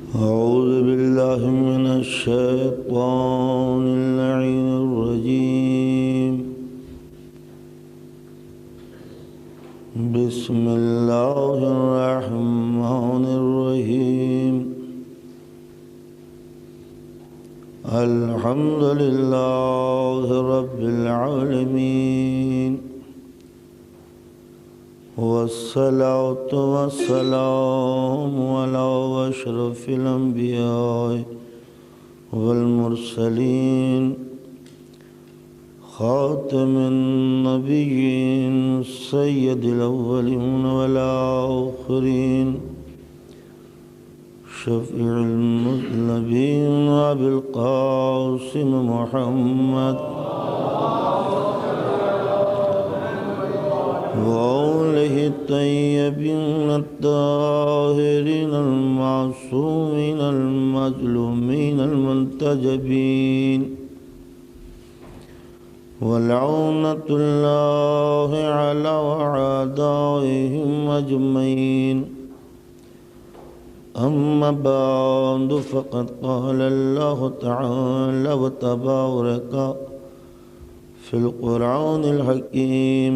أعوذ بالله من الشيطان اللعين الرجيم. بسم الله الرحمن الرحيم. الحمد لله رب العالمين، والصلاة والسلام على أشرف الأنبياء والمرسلين، خاتم النبيين سيد الأولين والآخرين، شفيع المذنبين أبي القاسم محمد وآله الطيبين الطاهرين المعصومين المظلومين المنتجبين، ولعنة الله على أعدائهم أجمعين. أما بعد، فقد قال الله تعالى وتبارك في القرآن الحكيم: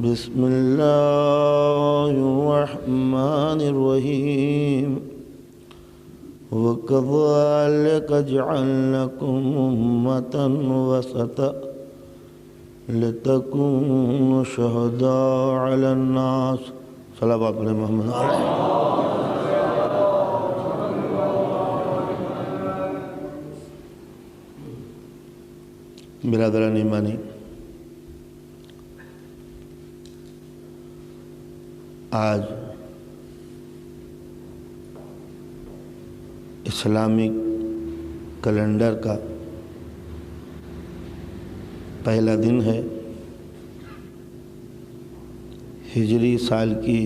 بسم الله الرحمن الرحيم. وكذلك جعلناكم أمة وسطا لتكونوا شهداء على الناس. صلوات علی محمد. برادران ایمانی، آج اسلامک کیلنڈر کا پہلا دن ہے، ہجری سال کی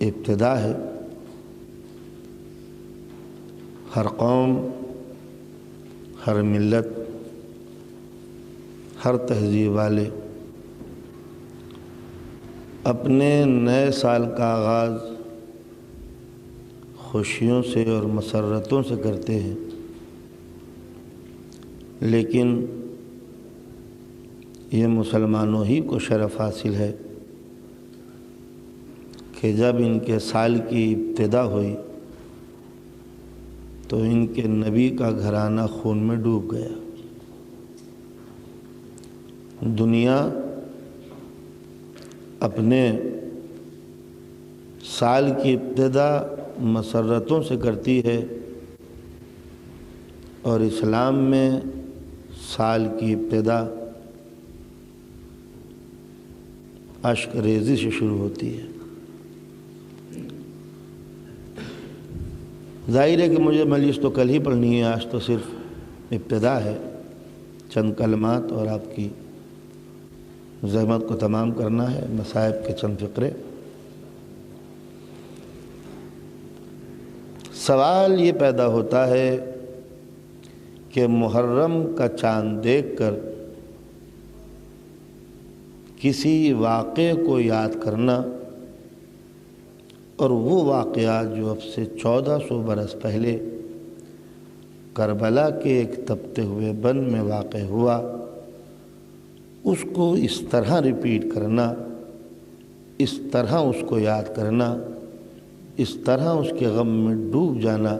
ابتدا ہے۔ ہر قوم، ہر ملت، ہر تہذیب والے اپنے نئے سال کا آغاز خوشیوں سے اور مسرتوں سے کرتے ہیں، لیکن یہ مسلمانوں ہی کو شرف حاصل ہے کہ جب ان کے سال کی ابتدا ہوئی تو ان کے نبی کا گھرانہ خون میں ڈوب گیا۔ دنیا اپنے سال کی ابتدا مسرتوں سے کرتی ہے، اور اسلام میں سال کی ابتدا اشک ریزی سے شروع ہوتی ہے۔ ظاہر ہے کہ مجھے مجلس تو کل ہی پڑھنی ہے، آج تو صرف ابتدا ہے، چند کلمات اور آپ کی زحمت کو تمام کرنا ہے، مصائب کے چند فقرے۔ سوال یہ پیدا ہوتا ہے کہ محرم کا چاند دیکھ کر کسی واقعے کو یاد کرنا، اور وہ واقعہ جو اب سے 1400 برس پہلے کربلا کے ایک تپتے ہوئے بن میں واقع ہوا، اس کو اس طرح ریپیٹ کرنا، اس طرح اس کو یاد کرنا، اس طرح اس کے غم میں ڈوب جانا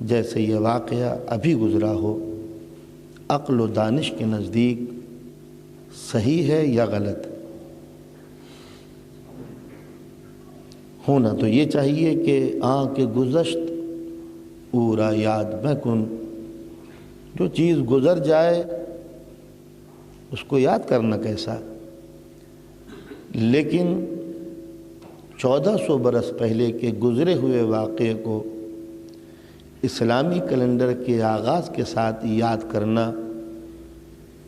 جیسے یہ واقعہ ابھی گزرا ہو، عقل و دانش کے نزدیک صحیح ہے یا غلط؟ ہونا تو یہ چاہیے کہ کے گزشت اورا یاد میں کن، جو چیز گزر جائے اس کو یاد کرنا کیسا؟ لیکن 1400 برس پہلے کے گزرے ہوئے واقعے کو اسلامی کیلنڈر کے آغاز کے ساتھ یاد کرنا،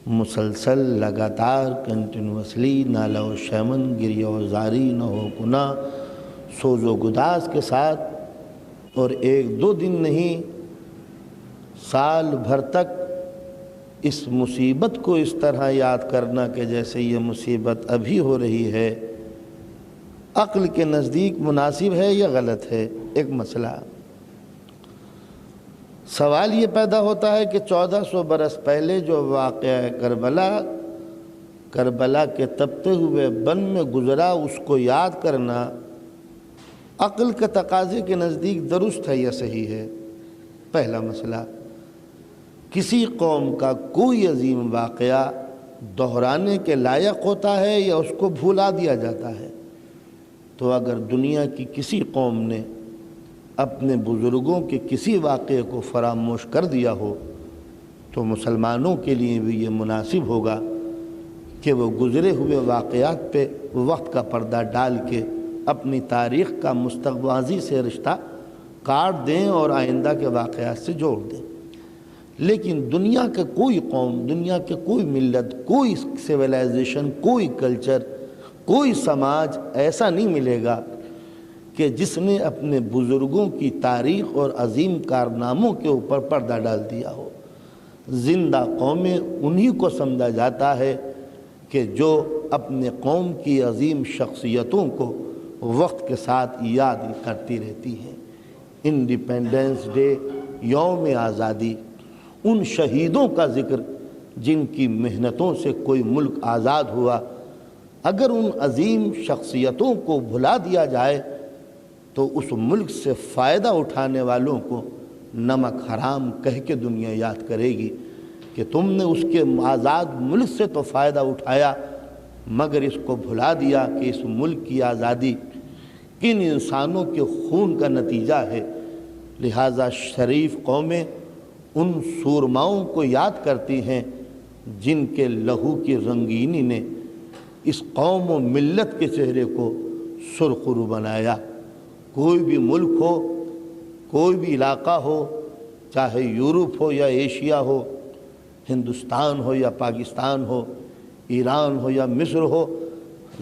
مسلسل، لگاتار، کنٹینوسلی، نالہ و شیمن، گریہ و زاری، نہ ہو کنا، سوز و گداز کے ساتھ، اور ایک دو دن نہیں، سال بھر تک اس مصیبت کو اس طرح یاد کرنا کہ جیسے یہ مصیبت ابھی ہو رہی ہے، عقل کے نزدیک مناسب ہے یا غلط ہے؟ ایک مسئلہ سوال یہ پیدا ہوتا ہے کہ 1400 برس پہلے جو واقعہ کربلا کے تپتے ہوئے بن میں گزرا، اس کو یاد کرنا عقل کے تقاضے کے نزدیک درست ہے یا صحیح ہے؟ پہلا مسئلہ، کسی قوم کا کوئی عظیم واقعہ دہرانے کے لائق ہوتا ہے یا اس کو بھولا دیا جاتا ہے؟ تو اگر دنیا کی کسی قوم نے اپنے بزرگوں کے کسی واقعے کو فراموش کر دیا ہو تو مسلمانوں کے لیے بھی یہ مناسب ہوگا کہ وہ گزرے ہوئے واقعات پہ وقت کا پردہ ڈال کے اپنی تاریخ کا مستقبل سے رشتہ کاٹ دیں اور آئندہ کے واقعات سے جوڑ دیں۔ لیکن دنیا کا کوئی قوم، دنیا کے کوئی ملت، کوئی سیولائزیشن، کوئی کلچر، کوئی سماج ایسا نہیں ملے گا کہ جس نے اپنے بزرگوں کی تاریخ اور عظیم کارناموں کے اوپر پردہ ڈال دیا ہو۔ زندہ قومیں انہی کو سمجھا جاتا ہے کہ جو اپنے قوم کی عظیم شخصیتوں کو وقت کے ساتھ یاد کرتی رہتی ہیں۔ انڈیپینڈنس ڈے، یوم آزادی، ان شہیدوں کا ذکر جن کی محنتوں سے کوئی ملک آزاد ہوا، اگر ان عظیم شخصیتوں کو بھلا دیا جائے تو اس ملک سے فائدہ اٹھانے والوں کو نمک حرام کہہ کے دنیا یاد کرے گی کہ تم نے اس کے آزاد ملک سے تو فائدہ اٹھایا مگر اس کو بھلا دیا کہ اس ملک کی آزادی کن انسانوں کے خون کا نتیجہ ہے۔ لہٰذا شریف قومیں ان سورماؤں کو یاد کرتی ہیں جن کے لہو کی رنگینی نے اس قوم و ملت کے چہرے کو سرخرو بنایا۔ کوئی بھی ملک ہو، کوئی بھی علاقہ ہو، چاہے یورپ ہو یا ایشیا ہو، ہندوستان ہو یا پاکستان ہو، ایران ہو یا مصر ہو،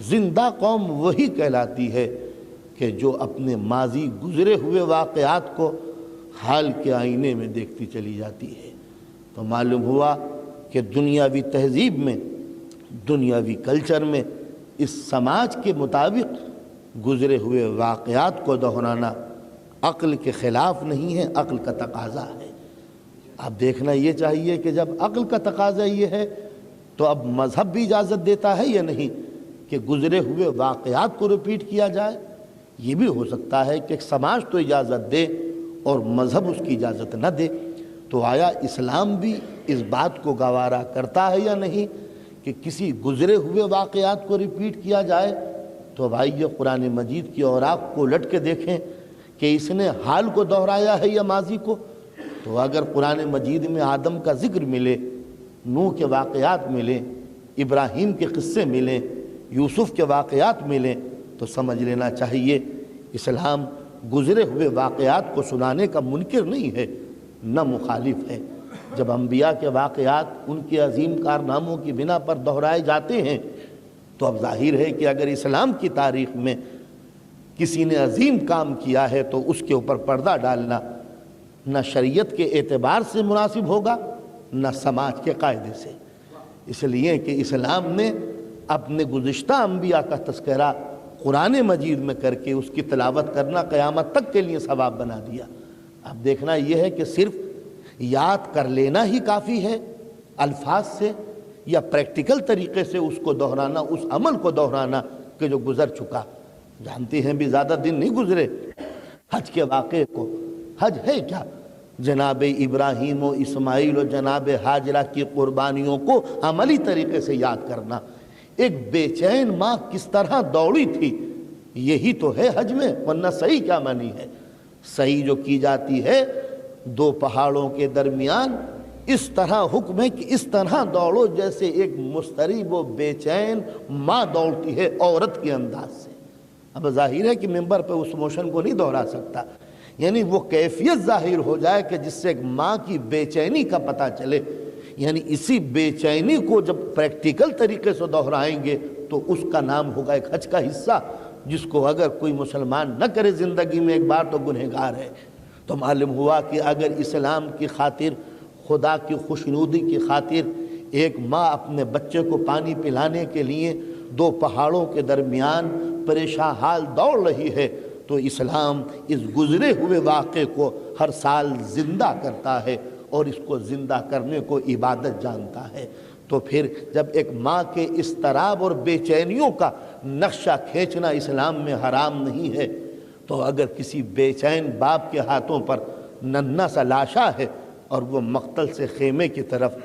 زندہ قوم وہی کہلاتی ہے کہ جو اپنے ماضی گزرے ہوئے واقعات کو حال کے آئینے میں دیکھتی چلی جاتی ہے۔ تو معلوم ہوا کہ دنیاوی تہذیب میں، دنیاوی کلچر میں اس سماج کے مطابق گزرے ہوئے واقعات کو دہرانا عقل کے خلاف نہیں ہے، عقل کا تقاضا ہے۔ اب دیکھنا یہ چاہیے کہ جب عقل کا تقاضا یہ ہے تو اب مذہب بھی اجازت دیتا ہے یا نہیں کہ گزرے ہوئے واقعات کو ریپیٹ کیا جائے؟ یہ بھی ہو سکتا ہے کہ سماج تو اجازت دے اور مذہب اس کی اجازت نہ دے۔ تو آیا اسلام بھی اس بات کو گوارا کرتا ہے یا نہیں کہ کسی گزرے ہوئے واقعات کو ریپیٹ کیا جائے؟ تو بھائی یہ قرآن مجید کی اوراق کو الٹ کے دیکھیں کہ اس نے حال کو دہرایا ہے یا ماضی کو۔ تو اگر قرآن مجید میں آدم کا ذکر ملے، نوح کے واقعات ملیں، ابراہیم کے قصے ملیں، یوسف کے واقعات ملیں، تو سمجھ لینا چاہیے اسلام گزرے ہوئے واقعات کو سنانے کا منکر نہیں ہے، نہ مخالف ہے۔ جب انبیاء کے واقعات ان کے عظیم کارناموں کی بنا پر دہرائے جاتے ہیں تو اب ظاہر ہے کہ اگر اسلام کی تاریخ میں کسی نے عظیم کام کیا ہے تو اس کے اوپر پردہ ڈالنا نہ شریعت کے اعتبار سے مناسب ہوگا نہ سماج کے قاعدے سے، اس لیے کہ اسلام نے اپنے گزشتہ انبیاء کا تذکرہ قرآن مجید میں کر کے اس کی تلاوت کرنا قیامت تک کے لیے ثواب بنا دیا۔ اب دیکھنا یہ ہے کہ صرف یاد کر لینا ہی کافی ہے الفاظ سے، یا پریکٹیکل طریقے سے اس کو دہرانا، اس عمل کو دہرانا کہ جو گزر چکا۔ جانتے ہیں بھی زیادہ دن نہیں گزرے حج کے واقعے کو۔ حج ہے کیا؟ جناب ابراہیم و اسماعیل و جناب ہاجرہ کی قربانیوں کو عملی طریقے سے یاد کرنا۔ ایک بے چین ماں کس طرح دوڑی تھی، یہی تو ہے حج میں، ورنہ صحیح کیا معنی ہے؟ صحیح جو کی جاتی ہے دو پہاڑوں کے درمیان اس طرح حکم ہے کہ اس طرح دوڑو جیسے ایک مضطرب و بے چین ماں دوڑتی ہے عورت کے انداز سے۔ اب ظاہر ہے کہ ممبر پہ اس موشن کو نہیں دہرا سکتا، یعنی وہ کیفیت ظاہر ہو جائے کہ جس سے ایک ماں کی بے چینی کا پتہ چلے۔ یعنی اسی بے چینی کو جب پریکٹیکل طریقے سے دہرائیں گے تو اس کا نام ہوگا ایک حج کا حصہ، جس کو اگر کوئی مسلمان نہ کرے زندگی میں ایک بار تو گنہگار ہے۔ تو معلوم ہوا کہ اگر اسلام کی خاطر، خدا کی خوشنودی کی خاطر ایک ماں اپنے بچے کو پانی پلانے کے لیے دو پہاڑوں کے درمیان پریشان حال دوڑ رہی ہے، تو اسلام اس گزرے ہوئے واقعے کو ہر سال زندہ کرتا ہے اور اس کو زندہ کرنے کو عبادت جانتا ہے۔ تو پھر جب ایک ماں کے اضطراب اور بے چینیوں کا نقشہ کھینچنا اسلام میں حرام نہیں ہے، تو اگر کسی بے چین باپ کے ہاتھوں پر ننھا سا لاشا ہے اور وہ مقتل سے خیمے کی طرف،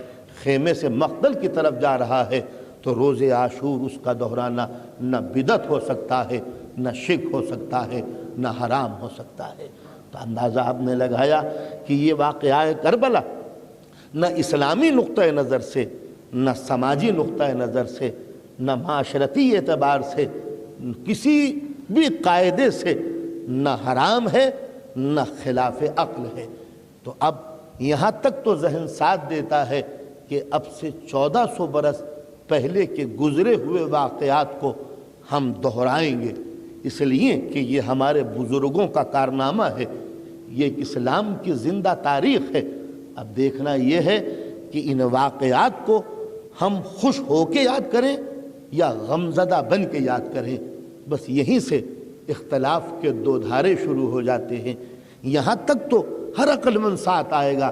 خیمے سے مقتل کی طرف جا رہا ہے، تو روز عاشور اس کا دہرانا نہ بدعت ہو سکتا ہے، نہ شرک ہو سکتا ہے، نہ حرام ہو سکتا ہے۔ تو اندازہ آپ نے لگایا کہ یہ واقعہ کربلا نہ اسلامی نقطۂ نظر سے، نہ سماجی نقطۂ نظر سے، نہ معاشرتی اعتبار سے، کسی بھی قاعدے سے نہ حرام ہے نہ خلاف عقل ہے۔ تو اب یہاں تک تو ذہن ساتھ دیتا ہے کہ اب سے 1400 برس پہلے کے گزرے ہوئے واقعات کو ہم دہرائیں گے، اس لیے کہ یہ ہمارے بزرگوں کا کارنامہ ہے، یہ ایک اسلام کی زندہ تاریخ ہے۔ اب دیکھنا یہ ہے کہ ان واقعات کو ہم خوش ہو کے یاد کریں یا غمزدہ بن کے یاد کریں، بس یہیں سے اختلاف کے دو دھارے شروع ہو جاتے ہیں۔ یہاں تک تو ہر عقل مند ساتھ آئے گا،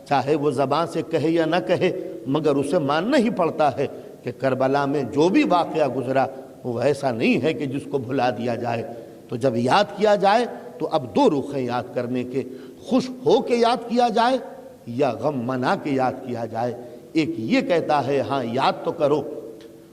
چاہے وہ زبان سے کہے یا نہ کہے، مگر اسے ماننا ہی پڑتا ہے کہ کربلا میں جو بھی واقعہ گزرا وہ ایسا نہیں ہے کہ جس کو بھلا دیا جائے۔ تو جب یاد کیا جائے تو اب دو رخ ہیں یاد کرنے کے، خوش ہو کے یاد کیا جائے یا غم منا کے یاد کیا جائے۔ ایک یہ کہتا ہے ہاں یاد تو کرو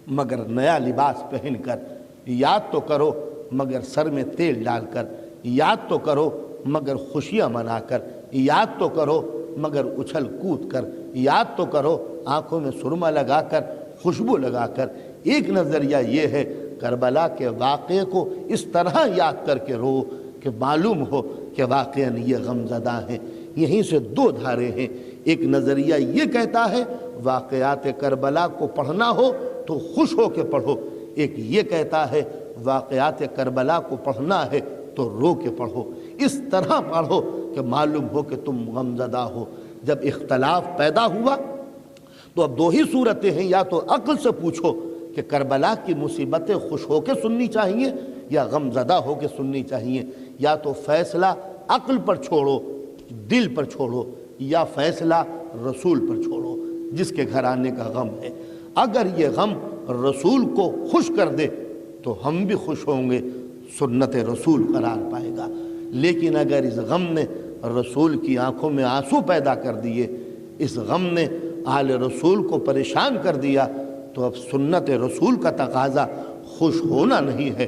مگر نیا لباس پہن کر، یاد تو کرو مگر سر میں تیل ڈال کر، یاد تو کرو مگر خوشیاں منا کر، یاد تو کرو مگر اچھل کود کر، یاد تو کرو آنکھوں میں سرما لگا کر، خوشبو لگا کر۔ ایک نظریہ یہ ہے کربلا کے واقعے کو اس طرح یاد کر کے رو کہ معلوم ہو کہ واقعاً یہ غمزدہ ہیں۔ یہیں سے دو دھارے ہیں، ایک نظریہ یہ کہتا ہے واقعات کربلا کو پڑھنا ہو تو خوش ہو کے پڑھو، ایک یہ کہتا ہے واقعات کربلا کو پڑھنا ہے تو رو کے پڑھو، اس طرح پڑھو کہ معلوم ہو کہ تم غمزدہ ہو۔ جب اختلاف پیدا ہوا تو اب دو ہی صورتیں ہیں، یا تو عقل سے پوچھو کہ کربلا کی مصیبتیں خوش ہو کے سننی چاہیے یا غمزدہ ہو کے سننی چاہیے، یا تو فیصلہ عقل پر چھوڑو، دل پر چھوڑو، یا فیصلہ رسول پر چھوڑو جس کے گھر آنے کا غم ہے۔ اگر یہ غم رسول کو خوش کر دے تو ہم بھی خوش ہوں گے، سنت رسول قرار پائے گا۔ لیکن اگر اس غم نے رسول کی آنکھوں میں آنسو پیدا کر دیے، اس غم نے آل رسول کو پریشان کر دیا، تو اب سنت رسول کا تقاضا خوش ہونا نہیں ہے،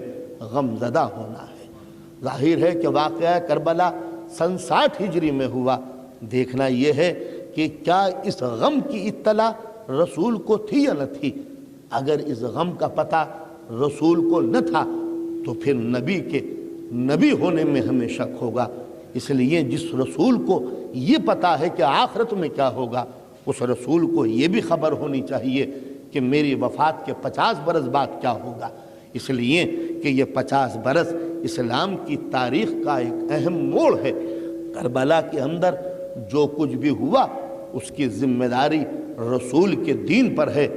غم زدہ ہونا ہے۔ ظاہر ہے کہ واقعہ کربلا سن 60 ہجری میں ہوا۔ دیکھنا یہ ہے کہ کیا اس غم کی اطلاع رسول کو تھی یا نہ تھی۔ اگر اس غم کا پتہ رسول کو نہ تھا تو پھر نبی کے نبی ہونے میں ہمیں شک ہوگا۔ اس لیے جس رسول کو یہ پتہ ہے کہ آخرت میں کیا ہوگا، اس رسول کو یہ بھی خبر ہونی چاہیے کہ میری وفات کے 50 برس بعد کیا ہوگا۔ اس لیے کہ یہ 50 برس اسلام کی تاریخ کا ایک اہم موڑ ہے۔ کربلا کے اندر جو کچھ بھی ہوا اس کی ذمہ داری رسول کے دین پر ہے،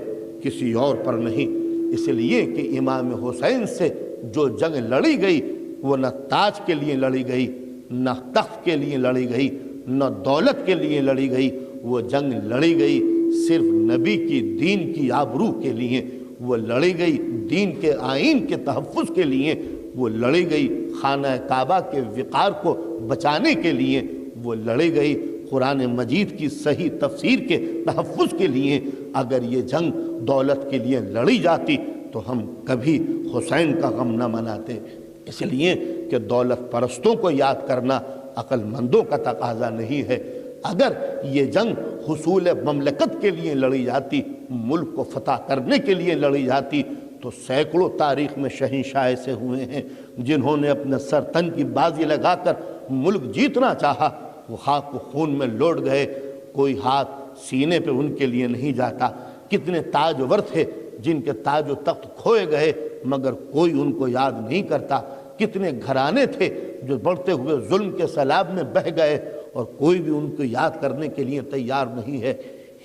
کسی اور پر نہیں۔ اس لیے کہ امام حسین سے جو جنگ لڑی گئی وہ نہ تاج کے لیے لڑی گئی، نہ تخت کے لیے لڑی گئی، نہ دولت کے لیے لڑی گئی، وہ جنگ لڑی گئی صرف نبی کی دین کی آبرو کے لیے، وہ لڑی گئی دین کے آئین کے تحفظ کے لیے، وہ لڑی گئی خانہ کعبہ کے وقار کو بچانے کے لیے، وہ لڑی گئی قرآن مجید کی صحیح تفسیر کے تحفظ کے لیے۔ اگر یہ جنگ دولت کے لیے لڑی جاتی تو ہم کبھی حسین کا غم نہ مناتے۔ اس لیے کہ دولت پرستوں کو یاد کرنا عقل مندوں کا تقاضا نہیں ہے۔ اگر یہ جنگ حصول مملکت کے لیے لڑی جاتی، ملک کو فتح کرنے کے لیے لڑی جاتی، تو سینکڑوں تاریخ میں شہنشاہ ایسے ہوئے ہیں جنہوں نے اپنے سر تن کی بازی لگا کر ملک جیتنا چاہا، وہ خاک و خون میں لوٹ گئے، کوئی ہاتھ سینے پہ ان کے لیے نہیں جاتا۔ کتنے تاجور تھے جن کے تاج و تخت کھوئے گئے مگر کوئی ان کو یاد نہیں کرتا۔ کتنے گھرانے تھے جو بڑھتے ہوئے ظلم کے سیلاب میں بہہ گئے اور کوئی بھی ان کو یاد کرنے کے لیے تیار نہیں ہے۔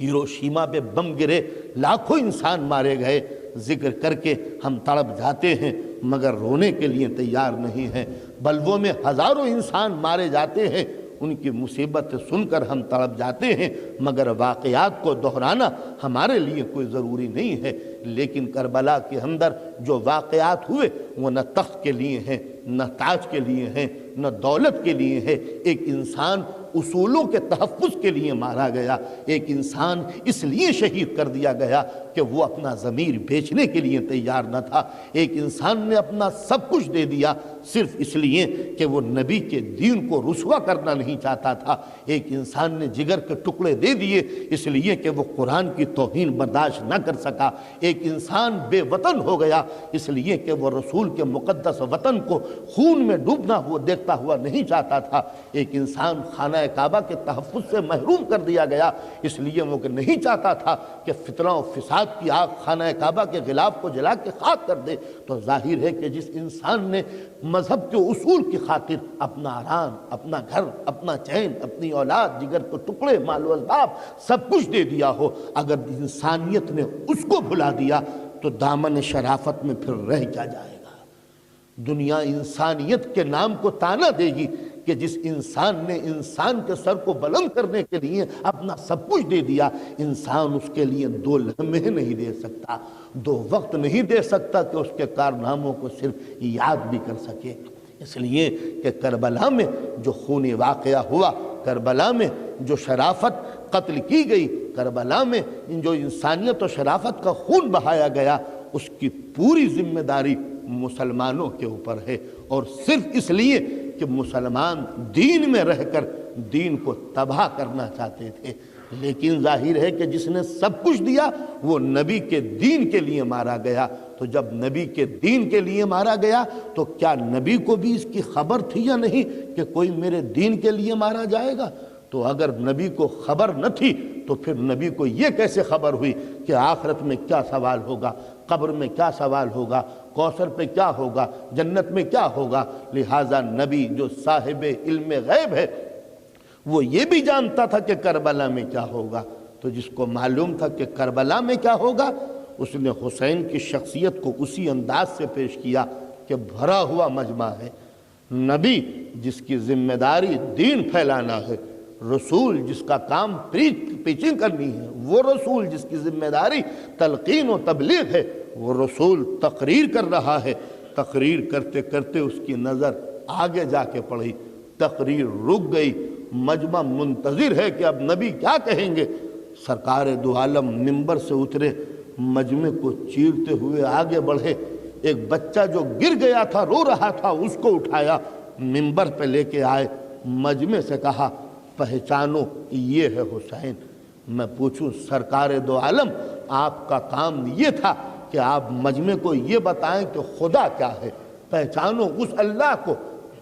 ہیروشیما پہ بم گرے، لاکھوں انسان مارے گئے، ذکر کر کے ہم تڑپ جاتے ہیں مگر رونے کے لیے تیار نہیں ہیں۔ بلووں میں ہزاروں انسان مارے جاتے ہیں، ان کی مصیبت سن کر ہم تڑپ جاتے ہیں مگر واقعات کو دہرانا ہمارے لیے کوئی ضروری نہیں ہے۔ لیکن کربلا کے اندر جو واقعات ہوئے وہ نہ تخت کے لیے ہیں، نہ تاج کے لیے ہیں، نہ دولت کے لیے ہے۔ ایک انسان اصولوں کے تحفظ کے لیے مارا گیا، ایک انسان اس لیے شہید کر دیا گیا کہ وہ اپنا ضمیر بیچنے کے لیے تیار نہ تھا، ایک انسان نے اپنا سب کچھ دے دیا صرف اس لیے کہ وہ نبی کے دین کو رسوا کرنا نہیں چاہتا تھا، ایک انسان نے جگر کے ٹکڑے دے دیے اس لیے کہ وہ قرآن کی توہین برداشت نہ کر سکا، ایک انسان بے وطن ہو گیا اس لیے کہ وہ رسول کے مقدس وطن کو خون میں ڈوبنا ہوا دیکھتا ہوا نہیں چاہتا تھا، ایک انسان خانہ کعبہ کے تحفظ سے محروم کر دیا گیا اس لیے وہ نہیں چاہتا تھا کہ فتنہ و فساد کی آگ خانہ کعبہ کے غلاف کو جلا کے خاک کر دے۔ تو ظاہر ہے کہ جس انسان نے مذہب کے اصول کی خاطر اپنا آرام، اپنا گھر، اپنا چین، اپنی اولاد، جگر کے ٹکڑے، مال و اسباب سب کچھ دے دیا ہو، اگر انسانیت نے اس کو بھلا دیا تو دامن شرافت میں پھر رہ کیا جائے گا؟ دنیا انسانیت کے نام کو تانا دے گی کہ جس انسان نے انسان کے سر کو بلند کرنے کے لیے اپنا سب کچھ دے دیا، انسان اس کے لیے 2 لمحے نہیں دے سکتا، 2 وقت نہیں دے سکتا کہ اس کے کارناموں کو صرف یاد بھی کر سکے۔ اس لیے کہ کربلا میں جو خونی واقعہ ہوا، کربلا میں جو شرافت قتل کی گئی، کربلا میں جو انسانیت و شرافت کا خون بہایا گیا، اس کی پوری ذمہ داری مسلمانوں کے اوپر ہے، اور صرف اس لیے کہ مسلمان دین میں رہ کر دین کو تباہ کرنا چاہتے تھے۔ لیکن ظاہر ہے کہ جس نے سب کچھ دیا وہ نبی کے دین کے لیے مارا گیا، تو جب نبی کے دین کے لیے مارا گیا تو کیا نبی کو بھی اس کی خبر تھی یا نہیں کہ کوئی میرے دین کے لیے مارا جائے گا؟ تو اگر نبی کو خبر نہ تھی تو پھر نبی کو یہ کیسے خبر ہوئی کہ آخرت میں کیا سوال ہوگا، قبر میں کیا سوال ہوگا، کوثر پہ کیا ہوگا، جنت میں کیا ہوگا؟ لہٰذا نبی جو صاحب علم غیب ہے وہ یہ بھی جانتا تھا کہ کربلا میں کیا ہوگا، تو جس کو معلوم تھا کہ کربلا میں کیا ہوگا اس نے حسین کی شخصیت کو اسی انداز سے پیش کیا کہ بھرا ہوا مجمع ہے، نبی جس کی ذمہ داری دین پھیلانا ہے، رسول جس کا کام پیچنگ کرنی ہے، وہ رسول جس کی ذمہ داری تلقین و تبلیغ ہے، وہ رسول تقریر کر رہا ہے، تقریر کرتے کرتے اس کی نظر آگے جا کے پڑی، تقریر رک گئی، مجمع منتظر ہے کہ اب نبی کیا کہیں گے۔ سرکار دو عالم منبر سے اترے، مجمع کو چیرتے ہوئے آگے بڑھے، ایک بچہ جو گر گیا تھا رو رہا تھا اس کو اٹھایا، منبر پہ لے کے آئے، مجمع سے کہا پہچانو یہ ہے حسین۔ میں پوچھوں سرکار دو عالم آپ کا کام یہ تھا کہ آپ مجمع کو یہ بتائیں کہ خدا کیا ہے، پہچانو اس اللہ کو،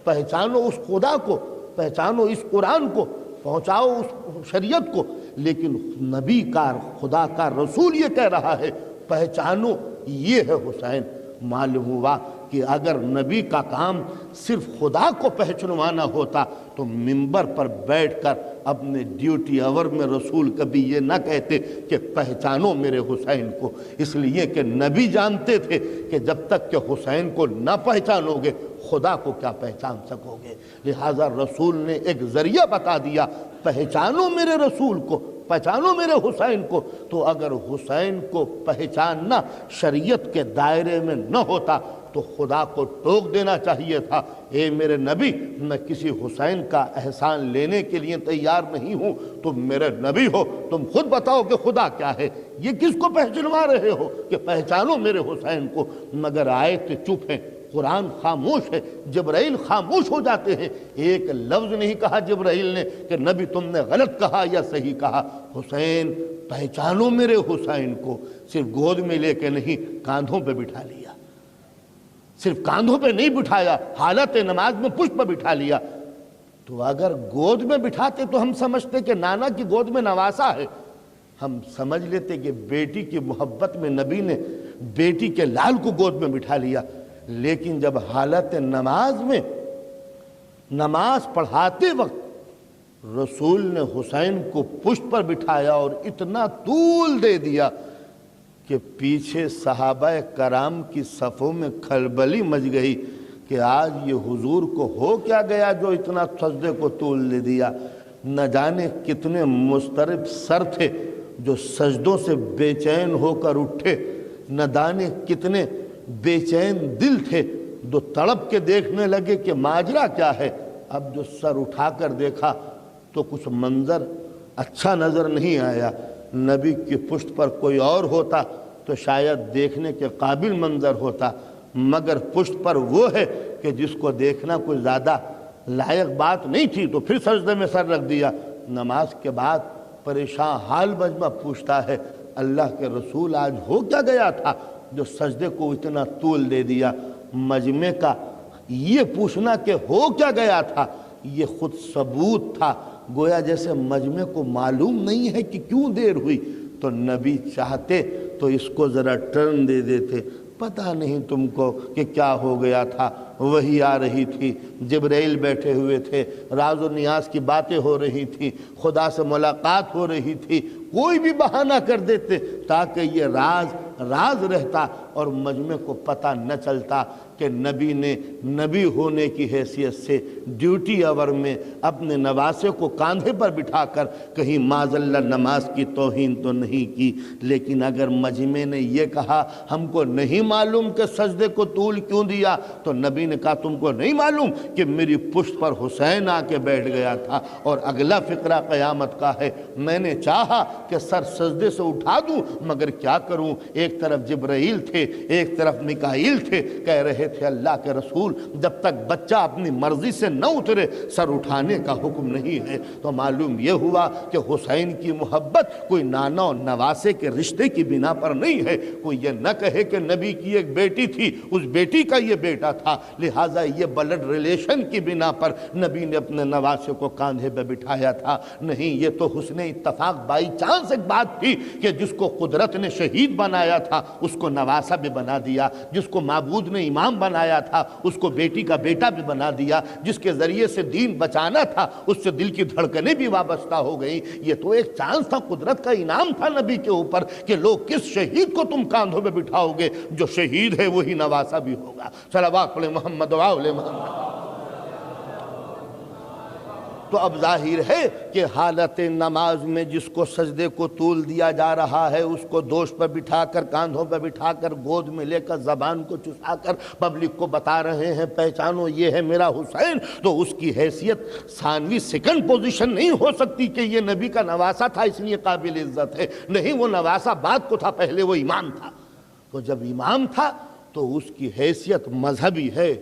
پہچانو اس خدا کو، پہچانو اس قرآن کو، پہنچاؤ اس شریعت کو، لیکن نبی کا خدا کا رسول یہ کہہ رہا ہے پہچانو یہ ہے حسین۔ معلوم ہوا کہ اگر نبی کا کام صرف خدا کو پہچنوانا ہوتا تو منبر پر بیٹھ کر اپنے ڈیوٹی آور میں رسول کبھی یہ نہ کہتے کہ پہچانو میرے حسین کو، اس لیے کہ نبی جانتے تھے کہ جب تک کہ حسین کو نہ پہچانو گے خدا کو کیا پہچان سکو گے، لہٰذا رسول نے ایک ذریعہ بتا دیا، پہچانو میرے رسول کو، پہچانو میرے حسین کو۔ تو اگر حسین کو پہچاننا شریعت کے دائرے میں نہ ہوتا تو خدا کو ٹوک دینا چاہیے تھا، اے میرے نبی میں کسی حسین کا احسان لینے کے لیے تیار نہیں ہوں، تم میرے نبی ہو، تم خود بتاؤ کہ خدا کیا ہے، یہ کس کو پہچنوا رہے ہو کہ پہچانو میرے حسین کو؟ مگر آیت چپ ہیں، قرآن خاموش ہے، جبرائیل خاموش ہو جاتے ہیں، ایک لفظ نہیں کہا جبرائیل نے کہ نبی تم نے غلط کہا یا صحیح کہا، حسین پہچانو میرے حسین کو، صرف گود میں لے کے نہیں کاندھوں پہ بٹھا لیا، صرف کاندھوں پہ نہیں بٹھایا، حالت نماز میں پشت پہ بٹھا لیا۔ تو اگر گود میں بٹھاتے تو ہم سمجھتے کہ نانا کی گود میں نواسا ہے، ہم سمجھ لیتے کہ بیٹی کی محبت میں نبی نے بیٹی کے لال کو گود میں بٹھا لیا، لیکن جب حالت نماز میں نماز پڑھاتے وقت رسول نے حسین کو پشت پر بٹھایا اور اتنا طول دے دیا کہ پیچھے صحابہ کرام کی صفوں میں کھلبلی مچ گئی کہ آج یہ حضور کو ہو کیا گیا جو اتنا سجدے کو طول دے دیا۔ نہ جانے کتنے مضطرب سر تھے جو سجدوں سے بے چین ہو کر اٹھے، نہ جانے کتنے بے چین دل تھے جو تڑپ کے دیکھنے لگے کہ ماجرا کیا ہے۔ اب جو سر اٹھا کر دیکھا تو کچھ منظر اچھا نظر نہیں آیا۔ نبی کی پشت پر کوئی اور ہوتا تو شاید دیکھنے کے قابل منظر ہوتا، مگر پشت پر وہ ہے کہ جس کو دیکھنا کوئی زیادہ لائق بات نہیں تھی، تو پھر سجدے میں سر رکھ دیا۔ نماز کے بعد پریشان حال مجمع پوچھتا ہے اللہ کے رسول آج ہو کیا گیا تھا جو سجدے کو اتنا طول دے دیا؟ مجمع کا یہ پوچھنا کہ ہو کیا گیا تھا یہ خود ثبوت تھا، گویا جیسے مجمع کو معلوم نہیں ہے کہ کیوں دیر ہوئی۔ تو نبی چاہتے تو اس کو ذرا ٹرن دے دیتے، پتہ نہیں تم کو کہ کیا ہو گیا تھا، وحی آ رہی تھی، جبرائیل بیٹھے ہوئے تھے، راز و نیاز کی باتیں ہو رہی تھی، خدا سے ملاقات ہو رہی تھی، کوئی بھی بہانہ کر دیتے تاکہ یہ راز رہتا اور مجمع کو پتہ نہ چلتا کہ نبی نے نبی ہونے کی حیثیت سے ڈیوٹی آور میں اپنے نواسے کو کاندھے پر بٹھا کر کہیں معاذ اللہ نماز کی توہین تو نہیں کی۔ لیکن اگر مجمع نے یہ کہا ہم کو نہیں معلوم کہ سجدے کو طول کیوں دیا، تو نبی نے کہا تم کو نہیں معلوم کہ میری پشت پر حسین آ کے بیٹھ گیا تھا۔ اور اگلا فقرہ قیامت کا ہے، میں نے چاہا کہ سر سجدے سے اٹھا دوں مگر کیا کروں، ایک طرف جبرائیل تھے ایک طرف میکائیل تھے، کہہ رہے تھے اللہ کے رسول جب تک بچہ اپنی مرضی سے نہ اترے سر اٹھانے کا حکم نہیں ہے۔ تو معلوم یہ ہوا کہ حسین کی محبت کوئی نانا و نواسے کے رشتے کی بنا پر نہیں ہے۔ کوئی یہ نہ کہے کہ نبی کی ایک بیٹی تھی اس بیٹی کا یہ بیٹا تھا، لہٰذا یہ بلڈ ریلیشن کی بنا پر نبی نے اپنے نواسے کو کاندھے پہ بٹھایا تھا۔ نہیں، یہ تو حسن اتفاق بائی چانس ایک بات تھی کہ جس کو قدرت نے شہید بنایا تھا اس کو نواسہ بھی بنا دیا، جس کو معبود نے امام بنایا تھا اس کو بیٹی کا بیٹا بھی بنا دیا، جس کے ذریعے سے دین بچانا تھا اس سے دل کی دھڑکنیں بھی وابستہ ہو گئیں۔ یہ تو ایک چانس تھا، قدرت کا انعام تھا نبی کے اوپر کہ لوگ کس شہید کو تم کاندھوں پہ بٹھاؤ گے، جو شہید ہے وہی نواسہ بھی ہوگا۔ صلوات علی محمد و آل محمد۔ تو اب ظاہر ہے کہ حالت نماز میں جس کو سجدے کو طول دیا جا رہا ہے اس کو دوش پر بٹھا کر کاندھوں پر بٹھا کر گود میں لے کر زبان کو چسا کر پبلک کو بتا رہے ہیں پہچانو یہ ہے میرا حسین، تو اس کی حیثیت ثانوی سیکنڈ پوزیشن نہیں ہو سکتی کہ یہ نبی کا نواسہ تھا اس لیے قابل عزت ہے۔ نہیں، وہ نواسہ بعد کو تھا، پہلے وہ امام تھا۔ تو جب امام تھا تو اس کی حیثیت مذہبی ہے،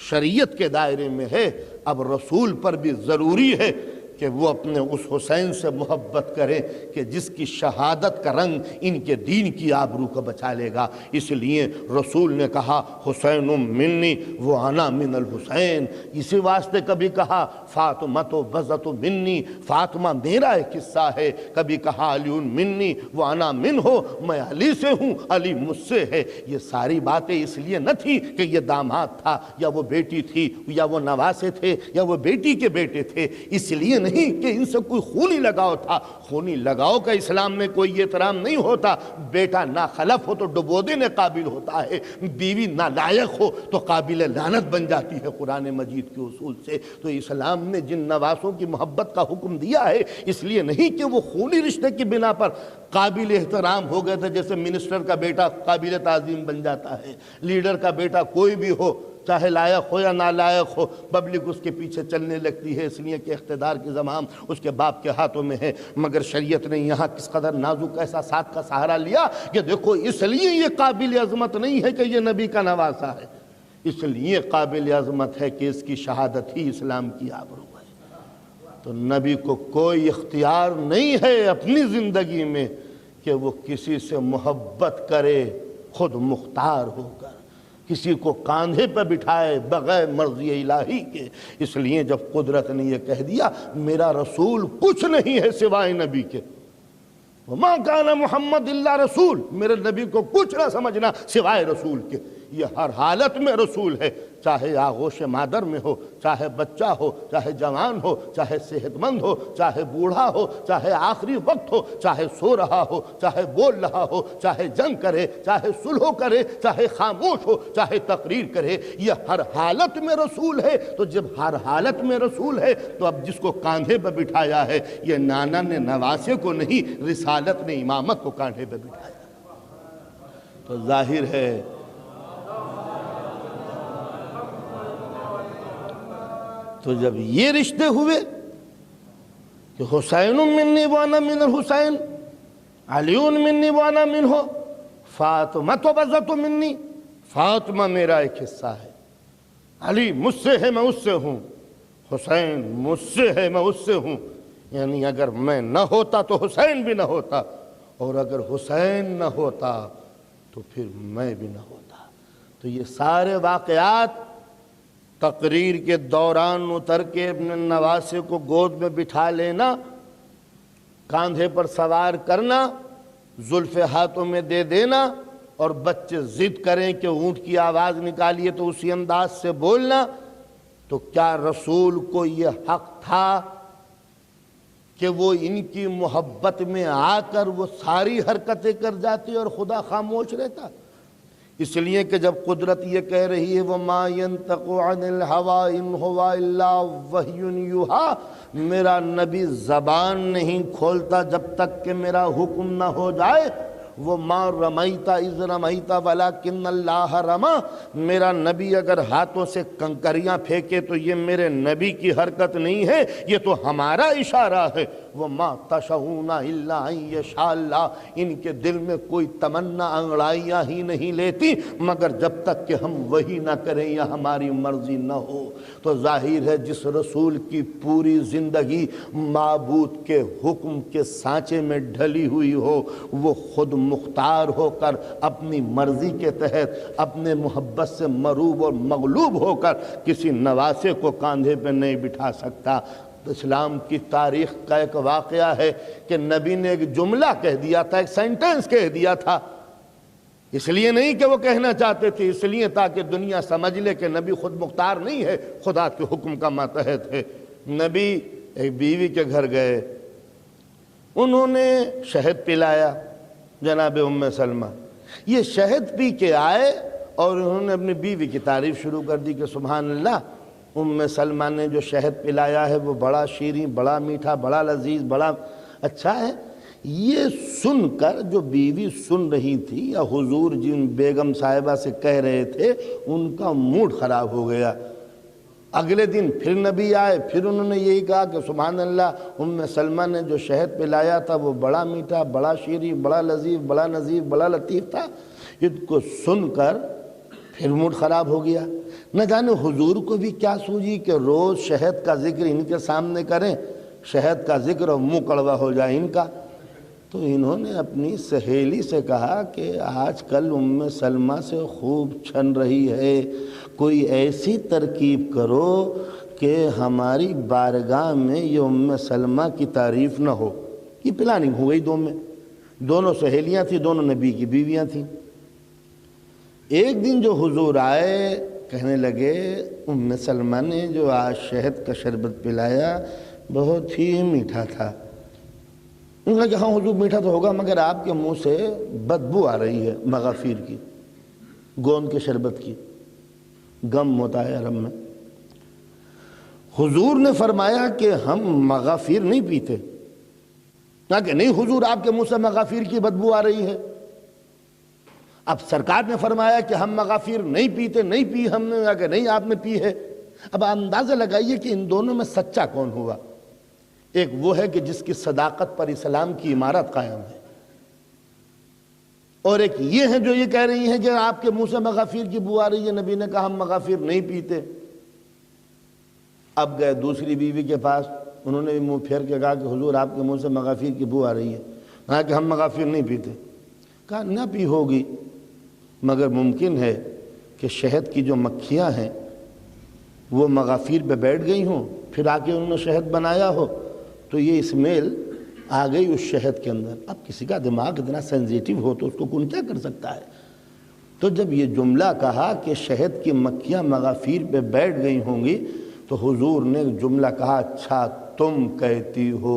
شریعت کے دائرے میں ہے۔ اب رسول پر بھی ضروری ہے کہ وہ اپنے اس حسین سے محبت کرے کہ جس کی شہادت کا رنگ ان کے دین کی آبرو کو بچا لے گا۔ اس لیے رسول نے کہا حسین منی و انا من الحسین، اسی واسطے کبھی کہا فاطمہ تو بزت منی، فاطمہ میرا ایک قصہ ہے، کبھی کہا علی منی و انا من ہو، میں علی سے ہوں علی مجھ سے ہے۔ یہ ساری باتیں اس لیے نہ تھی کہ یہ داماد تھا یا وہ بیٹی تھی یا وہ نواسے تھے یا وہ بیٹی کے بیٹے تھے، اس لیے نہیں کہ ان سے کوئی خونی لگاؤ تھا۔ خونی لگاؤ کا اسلام میں کوئی احترام نہیں ہوتا۔ بیٹا ناخلف ہو تو ڈبو دینے قابل ہوتا ہے، بیوی نالائق ہو تو قابل لعنت بن جاتی ہے قرآن مجید کے اصول سے۔ تو اسلام نے جن نواسوں کی محبت کا حکم دیا ہے اس لیے نہیں کہ وہ خونی رشتے کی بنا پر قابل احترام ہو گئے تھے، جیسے منسٹر کا بیٹا قابل تعظیم بن جاتا ہے، لیڈر کا بیٹا کوئی بھی ہو چاہے لائق ہو یا نالائق ہو، پبلک اس کے پیچھے چلنے لگتی ہے اس لیے کہ اقتدار کی زمام اس کے باپ کے ہاتھوں میں ہے۔ مگر شریعت نے یہاں کس قدر نازک احساسات کا سہارا لیا کہ دیکھو اس لیے یہ قابل عظمت نہیں ہے کہ یہ نبی کا نواسہ ہے، اس لیے قابل عظمت ہے کہ اس کی شہادت ہی اسلام کی آبرو ہے۔ تو نبی کو کوئی اختیار نہیں ہے اپنی زندگی میں کہ وہ کسی سے محبت کرے خود مختار ہو کر، کسی کو کاندھے پہ بٹھائے بغیر مرضی الہی کے۔ اس لیے جب قدرت نے یہ کہہ دیا میرا رسول کچھ نہیں ہے سوائے نبی کے، وَمَا كَانَ محمد الا رسول، میرے نبی کو کچھ نہ سمجھنا سوائے رسول کے، یہ ہر حالت میں رسول ہے۔ چاہے آغوش مادر میں ہو، چاہے بچہ ہو، چاہے جوان ہو، چاہے صحت مند ہو، چاہے بوڑھا ہو، چاہے آخری وقت ہو، چاہے سو رہا ہو، چاہے بول رہا ہو، چاہے جنگ کرے، چاہے صلح کرے، چاہے خاموش ہو، چاہے تقریر کرے، یہ ہر حالت میں رسول ہے۔ تو جب ہر حالت میں رسول ہے تو اب جس کو کاندھے پہ بٹھایا ہے، یہ نانا نے نواسے کو نہیں، رسالت نے امامت کو کاندھے پہ بٹھایا۔ تو ظاہر ہے تو جب یہ رشتے ہوئے کہ حسین منی وانا من الحسین، علی منی وانا منہ، فاطمہ تو بزت منی، فاطمہ میرا ایک حصہ ہے، علی مجھ سے ہے میں اس سے ہوں، حسین مجھ سے ہے میں اس سے ہوں، یعنی اگر میں نہ ہوتا تو حسین بھی نہ ہوتا، اور اگر حسین نہ ہوتا تو پھر میں بھی نہ ہوتا۔ تو یہ سارے واقعات تقریر کے دوران اتر کے اپنے نواسے کو گود میں بٹھا لینا، کاندھے پر سوار کرنا، زلفیں ہاتھوں میں دے دینا، اور بچے ضد کریں کہ اونٹ کی آواز نکالیے تو اسی انداز سے بولنا، تو کیا رسول کو یہ حق تھا کہ وہ ان کی محبت میں آ کر وہ ساری حرکتیں کر جاتی اور خدا خاموش رہتا؟ اس لیے کہ جب قدرت یہ کہہ رہی ہے وَمَا يَنْتَقُ عَنِ الْهَوَىٰ إِنْ هُوَ إِلَّا وَحْيٌ يُوحَىٰ، میرا نبی زبان نہیں کھولتا جب تک کہ میرا حکم نہ ہو جائے۔ وَمَا رَمَيْتَ إِذْ رَمَيْتَ وَلَكِنَّ اللَّهَ رَمَىٰ، میرا نبی اگر ہاتھوں سے کنکریاں پھینکے تو یہ میرے نبی کی حرکت نہیں ہے، یہ تو ہمارا اشارہ ہے۔ وَمَا تَشَاءُونَ إِلَّا أَن يَشَاءَ اللَّهُ، ان کے دل میں کوئی تمنا انگڑائیاں ہی نہیں لیتی مگر جب تک کہ ہم وہی نہ کریں یا ہماری مرضی نہ ہو۔ تو ظاہر ہے جس رسول کی پوری زندگی معبود کے حکم کے سانچے میں ڈھلی ہوئی ہو، وہ خود مختار ہو کر اپنی مرضی کے تحت اپنے محبت سے مروب اور مغلوب ہو کر کسی نواسے کو کاندھے پہ نہیں بٹھا سکتا۔ اسلام کی تاریخ کا ایک واقعہ ہے کہ نبی نے ایک جملہ کہہ دیا تھا، ایک سینٹنس کہہ دیا تھا، اس لیے نہیں کہ وہ کہنا چاہتے تھے، اس لیے تاکہ دنیا سمجھ لے کہ نبی خود مختار نہیں ہے، خدا کے حکم کا ماتحت ہے۔ نبی ایک بیوی کے گھر گئے، انہوں نے شہد پلایا جناب ام سلمہ، یہ شہد پی کے آئے اور انہوں نے اپنی بیوی کی تعریف شروع کر دی کہ سبحان اللہ، ام سلمہ نے جو شہد پلایا ہے وہ بڑا شیریں، بڑا میٹھا، بڑا لذیذ، بڑا اچھا ہے۔ یہ سن کر جو بیوی سن رہی تھی یا حضور جن بیگم صاحبہ سے کہہ رہے تھے، ان کا موڈ خراب ہو گیا۔ اگلے دن پھر نبی آئے، پھر انہوں نے یہی کہا کہ سبحان اللہ، ام سلمہ نے جو شہد پلایا تھا وہ بڑا میٹھا، بڑا شیریں، بڑا لذیذ، بڑا نظیف، بڑا لطیف تھا۔ اس کو سن کر پھر موڈ خراب ہو گیا۔ نہ جانے حضور کو بھی کیا سوجی کہ روز شہد کا ذکر ان کے سامنے کریں، شہد کا ذکر اور منہ کڑوا ہو جائے ان کا۔ تو انہوں نے اپنی سہیلی سے کہا کہ آج کل ام سلمہ سے خوب چھن رہی ہے، کوئی ایسی ترکیب کرو کہ ہماری بارگاہ میں یہ ام سلمہ کی تعریف نہ ہو۔ یہ پلاننگ ہو گئی دونوں سہیلیاں تھیں، دونوں نبی کی بیویاں تھیں۔ ایک دن جو حضور آئے کہنے لگے ام سلمہ نے جو آج شہد کا شربت پلایا بہت ہی میٹھا تھا۔ انہوں نے کہا ہاں حضور میٹھا تو ہوگا مگر آپ کے منہ سے بدبو آ رہی ہے مغافیر کی، گوند کے شربت کی، غم ہوتا ہے عرب میں۔ حضور نے فرمایا کہ ہم مغافیر نہیں پیتے، نہ کہ نہیں حضور آپ کے منہ سے مغافیر کی بدبو آ رہی ہے۔ اب سرکار نے فرمایا کہ ہم مغافیر نہیں پیتے، نہیں پی ہم نے، یا کہ نہیں آپ نے پی ہے۔ اب اندازہ لگائیے کہ ان دونوں میں سچا کون ہوا۔ ایک وہ ہے کہ جس کی صداقت پر اسلام کی عمارت قائم ہے، اور ایک یہ ہے جو یہ کہہ رہی ہیں کہ آپ کے منہ سے مغافیر کی بو آ رہی ہے، نبی نے کہا ہم مغافیر نہیں پیتے۔ اب گئے دوسری بیوی کے پاس، انہوں نے بھی منہ پھیر کے کہا کہ حضور آپ کے منہ سے مغافیر کی بو آ رہی ہے، کہا کہ ہم مغافیر نہیں پیتے۔ کہا نہ پی ہوگی مگر ممکن ہے کہ شہد کی جو مکھیاں ہیں وہ مغافیر پہ بیٹھ گئی ہوں، پھر آ کے انہوں نے شہد بنایا ہو تو یہ اسمیل آ گئی اس شہد کے اندر۔ اب کسی کا دماغ اتنا سینسیٹیو ہو تو اس کو کون کیا کر سکتا ہے۔ تو جب یہ جملہ کہا کہ شہد کی مکھیاں مغافیر پہ بیٹھ گئی ہوں گی تو حضور نے جملہ کہا اچھا تم کہتی ہو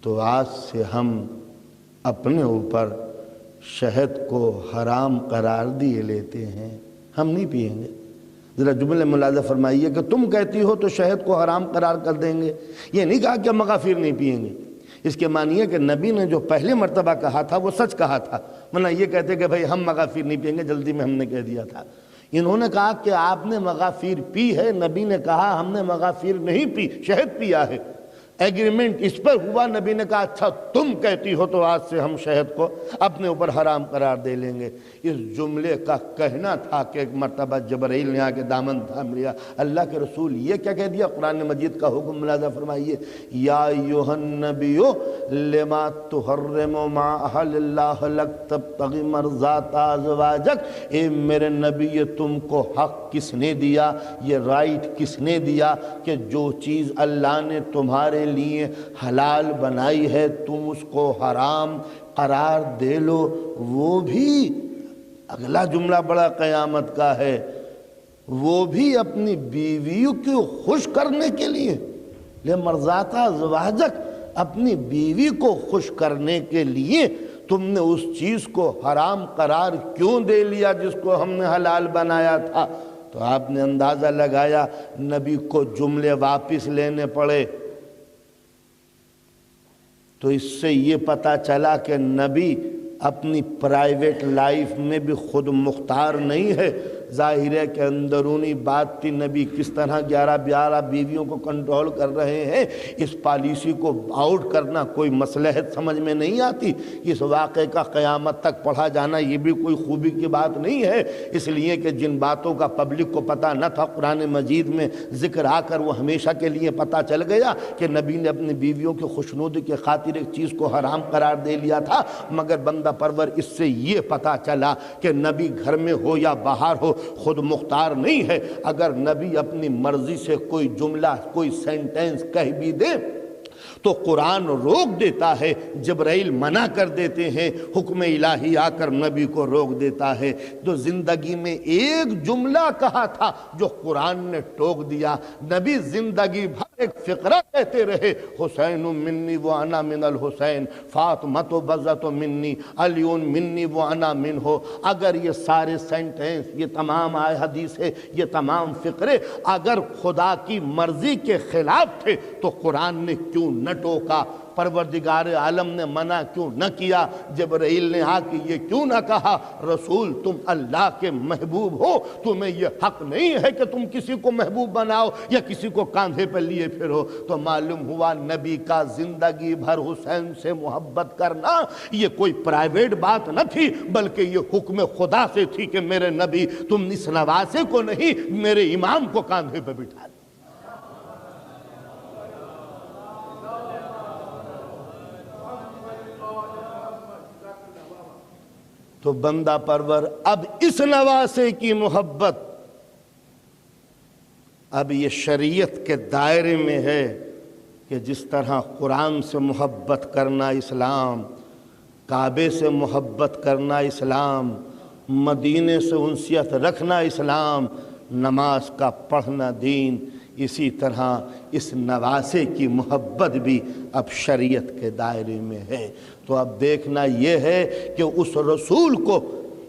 تو آج سے ہم اپنے اوپر شہد کو حرام قرار دیے لیتے ہیں، ہم نہیں پئیں گے۔ ذرا جملے ملاحظہ فرمائیے کہ تم کہتی ہو تو شہد کو حرام قرار کر دیں گے، یہ نہیں کہا کہ مغافیر نہیں پئیں گے۔ اس کے معنی ہے کہ نبی نے جو پہلے مرتبہ کہا تھا وہ سچ کہا تھا، ورنہ یہ کہتے کہ بھئی ہم مغافیر نہیں پئیں گے، جلدی میں ہم نے کہہ دیا تھا۔ انہوں نے کہا کہ آپ نے مغافیر پی ہے، نبی نے کہا ہم نے مغافیر نہیں پی، شہد پیا ہے۔ ایگریمنٹ اس پر ہوا، نبی نے کہا اچھا تم کہتی ہو تو آج سے ہم شہد کو اپنے اوپر حرام قرار دے لیں گے۔ اس جملے کا کہنا تھا کہ ایک مرتبہ جبرائیل نے آ کے دامن تھام لیا، اللہ کے رسول یہ کیا کہہ دیا؟ قرآن مجید کا حکم ملاحظہ فرمائیے، یا ایھا النبی لما تحرم ما احل اللہ لک تبتغی مرضات ازواجک، اے میرے نبی یہ تم کو حق کس نے دیا، یہ رائٹ کس نے دیا کہ جو چیز اللہ نے تمہارے لیے حلال بنائی ہے تم اس کو حرام قرار دے لو؟ وہ بھی اگلا جملہ بڑا قیامت کا ہے، وہ بھی اپنی بیویوں کو خوش کرنے کے لیے، لمرضات ازواجک، اپنی بیوی کو خوش کرنے کے لیے تم نے اس چیز کو حرام قرار کیوں دے لیا جس کو ہم نے حلال بنایا تھا؟ تو آپ نے اندازہ لگایا، نبی کو جملے واپس لینے پڑے۔ تو اس سے یہ پتہ چلا کہ نبی اپنی پرائیویٹ لائف میں بھی خود مختار نہیں ہے۔ ظاہر ہے کہ اندرونی بات تھی، نبی کس طرح 11 بیویوں کو کنٹرول کر رہے ہیں، اس پالیسی کو آؤٹ کرنا کوئی مصلحت سمجھ میں نہیں آتی۔ اس واقعے کا قیامت تک پڑھا جانا یہ بھی کوئی خوبی کی بات نہیں ہے، اس لیے کہ جن باتوں کا پبلک کو پتہ نہ تھا قرآن مجید میں ذکر آ کر وہ ہمیشہ کے لیے پتہ چل گیا کہ نبی نے اپنی بیویوں کی خوشنودی کی خاطر ایک چیز کو حرام قرار دے لیا تھا۔ مگر بندہ پرور اس سے یہ پتہ چلا کہ نبی گھر میں ہو یا باہر ہو خود مختار نہیں ہے۔ اگر نبی اپنی مرضی سے کوئی جملہ کوئی سینٹینس کہہ بھی دے تو قرآن روک دیتا ہے، جبرائیل منع کر دیتے ہیں، حکم الہی آ کر نبی کو روک دیتا ہے۔ تو زندگی میں ایک جملہ کہا تھا جو قرآن نے ٹوک دیا۔ نبی زندگی بھر ایک فقرہ کہتے رہے، حسین منی و انا من الحسین، فاطمۃ بضعۃ منی، علی منی و انا منہ۔ اگر یہ سارے سینٹینس، یہ تمام حدیث ہے، یہ تمام فقرے اگر خدا کی مرضی کے خلاف تھے تو قرآن نے کیوں نہ ٹوکا؟ پروردگار عالم نے منع کیوں نہ کیا؟ جبرائیل نے آ کے یہ کیوں نہ کہا رسول تم اللہ کے محبوب ہو، تمہیں یہ حق نہیں ہے کہ تم کسی کو محبوب بناؤ یا کسی کو کاندھے پر لیے پھرو؟ تو معلوم ہوا نبی کا زندگی بھر حسین سے محبت کرنا یہ کوئی پرائیویٹ بات نہ تھی، بلکہ یہ حکم خدا سے تھی کہ میرے نبی تم اس نواسے کو نہیں میرے امام کو کاندھے پہ بٹھا دو۔ تو بندہ پرور اب اس نواسے کی محبت اب یہ شریعت کے دائرے میں ہے کہ جس طرح قرآن سے محبت کرنا اسلام، کعبے سے محبت کرنا اسلام، مدینے سے انسیت رکھنا اسلام، نماز کا پڑھنا دین، اسی طرح اس نواسے کی محبت بھی اب شریعت کے دائرے میں ہے۔ تو اب دیکھنا یہ ہے کہ اس رسول کو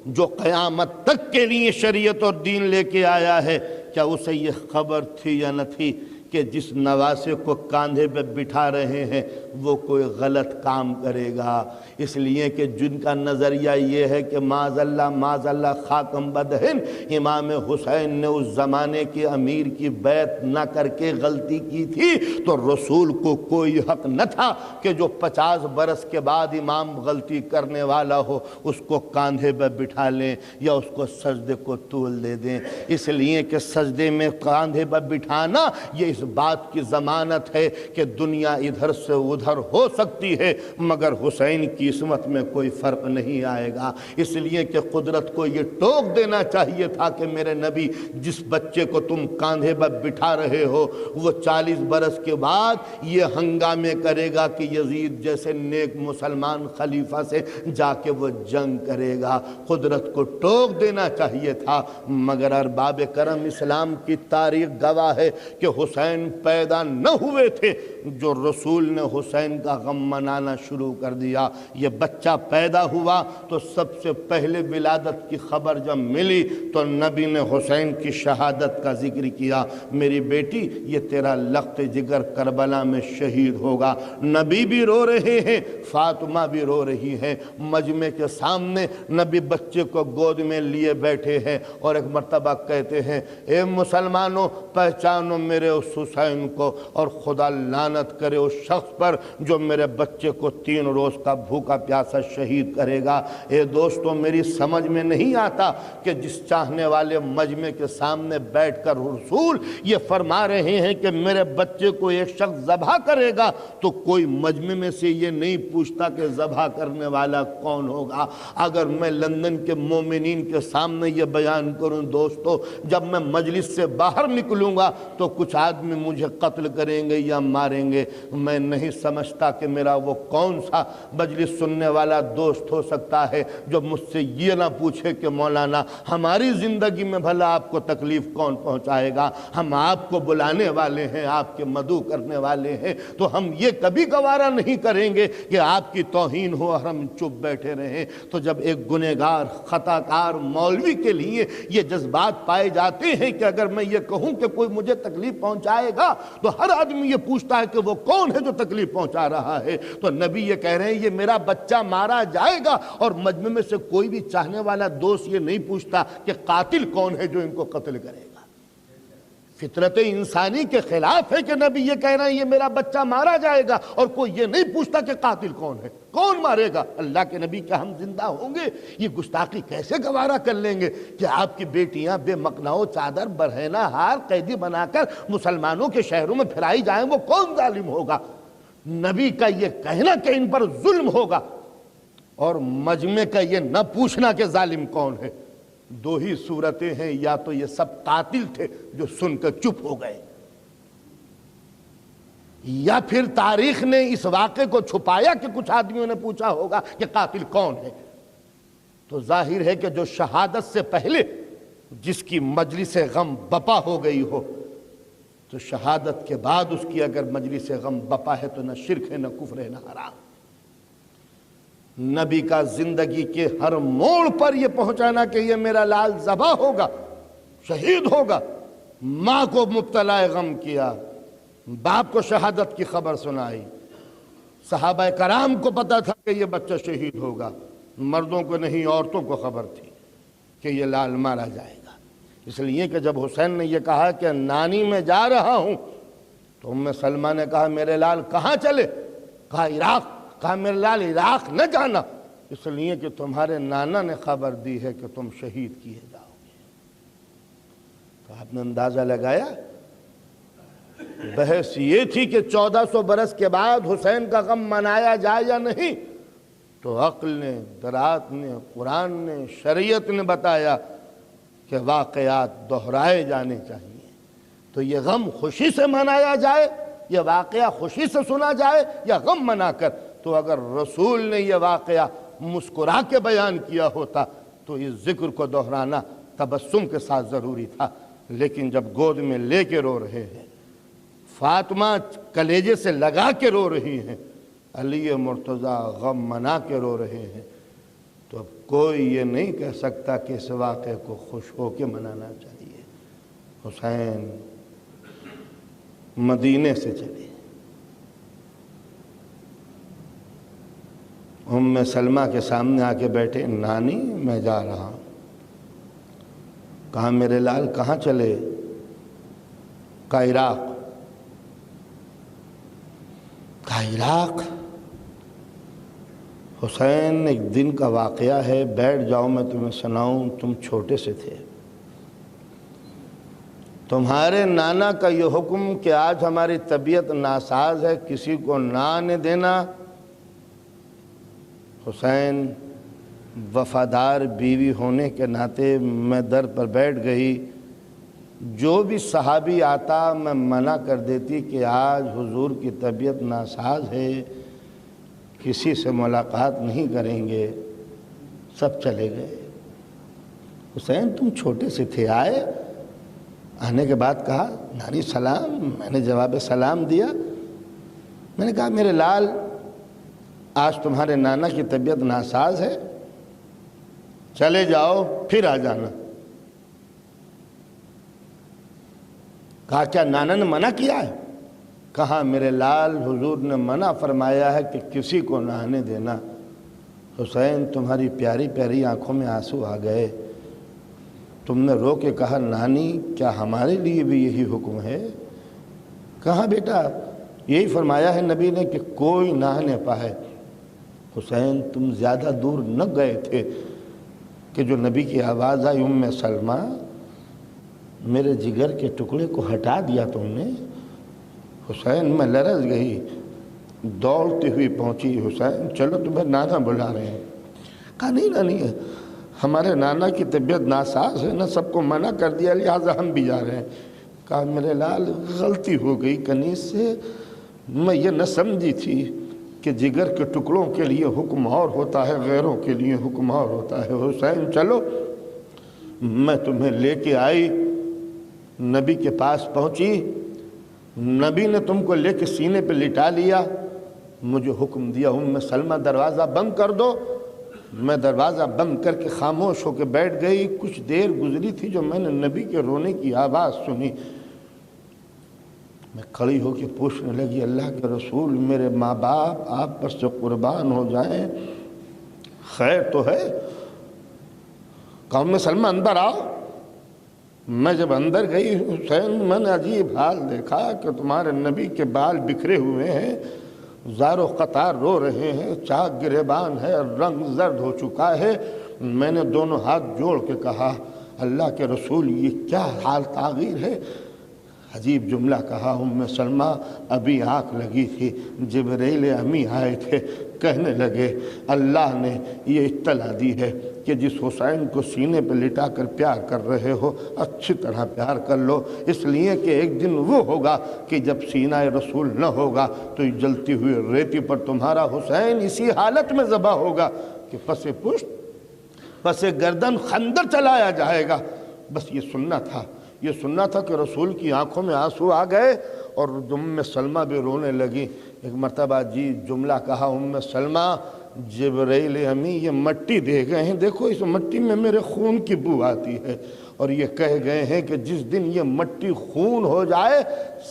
جو قیامت تک کے لیے شریعت اور دین لے کے آیا ہے، کیا اسے یہ خبر تھی یا نہ تھی کہ جس نواسے کو کاندھے پہ بٹھا رہے ہیں وہ کوئی غلط کام کرے گا؟ اس لیے کہ جن کا نظریہ یہ ہے کہ معاذ اللہ خاکم بدہن، امام حسین نے اس زمانے کے امیر کی بیعت نہ کر کے غلطی کی تھی، تو رسول کو کوئی حق نہ تھا کہ جو 50 برس کے بعد امام غلطی کرنے والا ہو اس کو کاندھے پہ بٹھا لیں یا اس کو سجدے کو طول دے دیں۔ اس لیے کہ سجدے میں کاندھے پہ بٹھانا یہ اس اس بات کی ضمانت ہے کہ دنیا ادھر سے ادھر ہو سکتی ہے مگر حسین کی عصمت میں کوئی فرق نہیں آئے گا۔ اس لیے کہ قدرت کو یہ ٹوک دینا چاہیے تھا کہ میرے نبی جس بچے کو تم کاندھے پر بٹھا رہے ہو وہ 40 برس کے بعد یہ ہنگامے کرے گا کہ یزید جیسے نیک مسلمان خلیفہ سے جا کے وہ جنگ کرے گا۔ قدرت کو ٹوک دینا چاہیے تھا مگر ارباب کرم اسلام کی تاریخ گواہ ہے کہ حسین پیدا نہ ہوئے تھے جو رسول نے حسین کا غم منانا شروع کر دیا۔ یہ بچہ پیدا ہوا تو سب سے پہلے ولادت کی خبر جب ملی تو نبی نے حسین کی شہادت کا ذکر کیا، میری بیٹی یہ تیرا لخت جگر کربلا میں شہید ہوگا۔ نبی بھی رو رہے ہیں، فاطمہ بھی رو رہی ہیں، مجمع کے سامنے نبی بچے کو گود میں لیے بیٹھے ہیں اور ایک مرتبہ کہتے ہیں اے مسلمانوں پہچانو میرے اس حسین کو اور خدا لعنت کرے اس شخص پر جو میرے بچے کو 3 روز کا بھوکا پیاسا شہید کرے گا۔ اے دوستو میری سمجھ میں نہیں آتا کہ جس چاہنے والے مجمع کے سامنے بیٹھ کر رسول یہ فرما رہے ہیں کہ میرے بچے کو ایک شخص ذبح کرے گا تو کوئی مجمع میں سے یہ نہیں پوچھتا کہ ذبح کرنے والا کون ہوگا۔ اگر میں لندن کے مومنین کے سامنے یہ بیان کروں دوستو جب میں مجلس سے باہر نکلوں گا تو کچھ آدمی مجھے قتل کریں گے یا ماریں گے، میں نہیں سمجھتا کہ میرا وہ کون سا مجلس سننے والا دوست ہو سکتا ہے جو مجھ سے یہ نہ پوچھے کہ مولانا ہماری زندگی میں بھلا آپ کو تکلیف کون پہنچائے گا، ہم آپ کو بلانے والے ہیں، آپ کے مدعو کرنے والے ہیں، تو ہم یہ کبھی گوارا نہیں کریں گے کہ آپ کی توہین ہو اور ہم چپ بیٹھے رہیں۔ تو جب ایک گنہگار خطا کار مولوی کے لیے یہ جذبات پائے جاتے ہیں کہ اگر میں یہ کہوں کہ کوئی مجھے تکلیف پہنچائے گا تو ہر آدمی یہ پوچھتا ہے کہ وہ کون ہے جو تکلیف پہنچا رہا ہے، تو نبی یہ کہہ رہے ہیں یہ میرا بچہ مارا جائے گا اور مجمع میں سے کوئی بھی چاہنے والا دوست یہ نہیں پوچھتا کہ قاتل کون ہے جو ان کو قتل کرے گا۔ فطرت انسانی کے خلاف ہے کہ نبی یہ کہہ رہے ہیں یہ میرا بچہ مارا جائے گا اور کوئی یہ نہیں پوچھتا کہ قاتل کون ہے، کون مارے گا۔ اللہ کے نبی کیا ہم زندہ ہوں گے؟ یہ گستاخی کیسے گوارا کر لیں گے کہ آپ کی بیٹیاں بے مقنعو چادر برہنہ ہار قیدی بنا کر مسلمانوں کے شہروں میں پھرائی جائیں، وہ کون ظالم ہوگا؟ نبی کا یہ کہنا کہ ان پر ظلم ہوگا اور مجمع کا یہ نہ پوچھنا کہ ظالم کون ہے، دو ہی صورتیں ہیں، یا تو یہ سب قاتل تھے جو سن کر چپ ہو گئے، یا پھر تاریخ نے اس واقعے کو چھپایا کہ کچھ آدمیوں نے پوچھا ہوگا کہ قاتل کون ہے۔ تو ظاہر ہے کہ جو شہادت سے پہلے جس کی مجلس غم بپا ہو گئی ہو تو شہادت کے بعد اس کی اگر مجلس غم بپا ہے تو نہ شرک ہے، نہ کفر ہے، نہ حرام۔ نبی کا زندگی کے ہر موڑ پر یہ پہنچانا کہ یہ میرا لال ذبح ہوگا، شہید ہوگا، ماں کو مبتلا غم کیا، باپ کو شہادت کی خبر سنائی، صحابہ کرام کو پتا تھا کہ یہ بچہ شہید ہوگا، مردوں کو نہیں عورتوں کو خبر تھی کہ یہ لال مارا جائے گا۔ اس لیے کہ جب حسین نے یہ کہا کہ نانی میں جا رہا ہوں تو ام سلمہ نے کہا میرے لال کہاں چلے؟ کہا عراق۔ کہا میرے لال عراق نہ جانا، اس لیے کہ تمہارے نانا نے خبر دی ہے کہ تم شہید کیے جاؤ گے۔ تو آپ نے اندازہ لگایا بحث یہ تھی کہ 1400 برس کے بعد حسین کا غم منایا جائے یا نہیں، تو عقل نے، درات نے، قرآن نے، شریعت نے بتایا کہ واقعات دہرائے جانے چاہیے۔ تو یہ غم خوشی سے منایا جائے، یہ واقعہ خوشی سے سنا جائے یا غم منا کر، تو اگر رسول نے یہ واقعہ مسکرا کے بیان کیا ہوتا تو اس ذکر کو دہرانا تبسم کے ساتھ ضروری تھا، لیکن جب گود میں لے کے رو رہے ہیں، فاطمہ کلیجے سے لگا کے رو رہی ہیں، علی مرتضیٰ غم منا کے رو رہے ہیں، تو اب کوئی یہ نہیں کہہ سکتا کہ اس واقعے کو خوش ہو کے منانا چاہیے۔ حسین مدینے سے چلے، ام سلمہ کے سامنے آ کے بیٹھے، نانی میں جا رہا ہوں۔ کہا میرے لال کہاں چلے؟ کہا عراق۔ کہا عراق؟ حسین ایک دن کا واقعہ ہے، بیٹھ جاؤ میں تمہیں سناؤں، تم چھوٹے سے تھے۔ تمہارے نانا کا یہ حکم کہ آج ہماری طبیعت ناساز ہے، کسی کو نہ آنے دینا۔ حسین وفادار بیوی ہونے کے ناطے میں در پر بیٹھ گئی، جو بھی صحابی آتا میں منع کر دیتی کہ آج حضور کی طبیعت ناساز ہے، کسی سے ملاقات نہیں کریں گے، سب چلے گئے۔ حسین تم چھوٹے سے تھے، آنے کے بعد کہا نانی سلام، میں نے جواب سلام دیا، میں نے کہا میرے لال آج تمہارے نانا کی طبیعت ناساز ہے، چلے جاؤ پھر آ جانا۔ کہا کیا نانا نے منع کیا ہے؟ کہا میرے لال حضور نے منع فرمایا ہے کہ کسی کو نہ آنے دینا۔ حسین تمہاری پیاری پیاری آنکھوں میں آنسو آ گئے، تم نے رو کے کہا نانی کیا ہمارے لیے بھی یہی حکم ہے؟ کہا بیٹا یہی فرمایا ہے نبی نے کہ کوئی نہ آنے پائے۔ حسین تم زیادہ دور نہ گئے تھے کہ جو نبی کی آواز آئی ام سلمہ میرے جگر کے ٹکڑے کو ہٹا دیا تم نے۔ حسین میں لرز گئی، دوڑتی ہوئی پہنچی، حسین چلو تمہیں نانا بلا رہے ہیں۔ کہا نہیں نانی ہمارے نانا کی طبیعت ناساز ہے، نہ سب کو منع کر دیا لہٰذا ہم بھی جا رہے ہیں۔ کہا میرے لال غلطی ہو گئی کنیز سے، میں یہ نہ سمجھی تھی کہ جگر کے ٹکڑوں کے لیے حکم اور ہوتا ہے، غیروں کے لیے حکم اور ہوتا ہے۔ حسین چلو، میں تمہیں لے کے آئی، نبی کے پاس پہنچی، نبی نے تم کو لے کے سینے پہ لٹا لیا، مجھے حکم دیا ام سلمہ دروازہ بند کر دو۔ میں دروازہ بند کر کے خاموش ہو کے بیٹھ گئی۔ کچھ دیر گزری تھی جو میں نے نبی کے رونے کی آواز سنی، میں کھڑی ہو کے پوچھنے لگی اللہ کے رسول میرے ماں باپ آپ پر سے قربان ہو جائیں، خیر تو ہے؟ کہا ام سلمہ اندر آؤ۔ میں جب اندر گئی حسین میں نے عجیب حال دیکھا کہ تمہارے نبی کے بال بکھرے ہوئے ہیں، زار و قطار رو رہے ہیں، چاک گریبان ہے، رنگ زرد ہو چکا ہے۔ میں نے دونوں ہاتھ جوڑ کے کہا اللہ کے رسول یہ کیا حال تغیر ہے؟ عجیب جملہ کہا ام سلمہ ابھی آنکھ لگی تھی، جبرائیل امی آئے تھے، کہنے لگے اللہ نے یہ اطلاع دی ہے کہ جس حسین کو سینے پہ لٹا کر پیار کر رہے ہو اچھی طرح پیار کر لو، اس لیے کہ ایک دن وہ ہوگا کہ جب سینہ رسول نہ ہوگا تو یہ جلتی ہوئی ریتی پر تمہارا حسین اسی حالت میں ذبح ہوگا کہ پس پشت پس گردن خنجر چلایا جائے گا۔ بس یہ سننا تھا کہ رسول کی آنکھوں میں آنسو آ گئے اور ام سلمہ بھی رونے لگی۔ ایک مرتبہ جملہ کہا ام سلمہ جبرائیل امی یہ مٹی دے گئے ہیں، دیکھو اس مٹی میں میرے خون کی بو آتی ہے، اور یہ کہہ گئے ہیں کہ جس دن یہ مٹی خون ہو جائے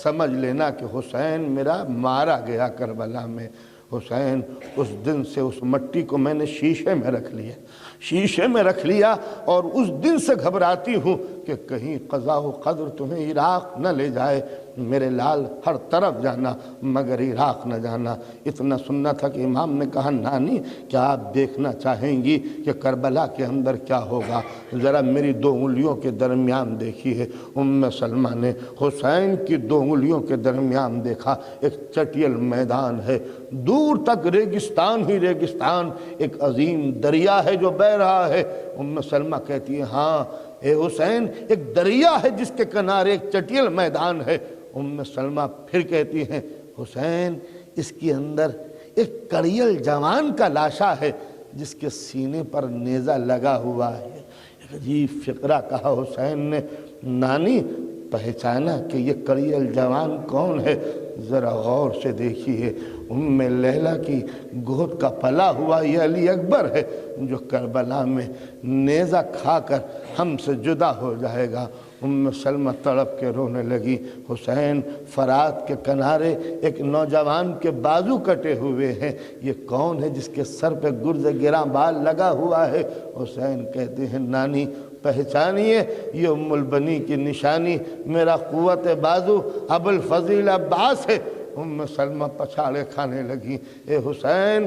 سمجھ لینا کہ حسین میرا مارا گیا کربلا میں۔ حسین اس دن سے اس مٹی کو میں نے شیشے میں رکھ لیا اور اس دن سے گھبراتی ہوں کہ کہیں قضاء و قدر تمہیں عراق نہ لے جائے۔ میرے لال ہر طرف جانا مگر عراق نہ جانا۔ اتنا سننا تھا کہ امام نے کہا نانی کیا آپ دیکھنا چاہیں گی کہ کربلا کے اندر کیا ہوگا؟ ذرا میری 2 انگلیوں کے درمیان دیکھیے۔ ام سلمہ نے حسین کی 2 انگلیوں کے درمیان دیکھا، ایک چٹیل میدان ہے، دور تک ریگستان ہی ریگستان، ایک عظیم دریا ہے جو بہہ رہا ہے۔ ام سلمہ کہتی ہے ہاں اے حسین ایک دریا ہے جس کے کنارے ایک چٹیل میدان ہے۔ ام سلمہ پھر کہتی ہیں حسین اس کے اندر ایک کڑیل جوان کا لاشا ہے جس کے سینے پر نیزہ لگا ہوا ہے۔ ایک عجیب فقرہ کہا حسین نے نانی پہچانا کہ یہ کڑیل جوان کون ہے؟ ذرا غور سے دیکھیے ام لیلہ کی گود کا پلا ہوا یہ علی اکبر ہے جو کربلا میں نیزہ کھا کر ہم سے جدا ہو جائے گا۔ ام سلمہ تڑپ کے رونے لگی۔ حسین فرات کے کنارے ایک نوجوان کے بازو کٹے ہوئے ہیں، یہ کون ہے جس کے سر پہ گرز گراں بال لگا ہوا ہے؟ حسین کہتے ہیں نانی پہچانیے یہ ام البنی کی نشانی میرا قوت بازو ابو الفضیل عباس ہے۔ ام سلمہ پچھاڑے کھانے لگی۔ اے حسین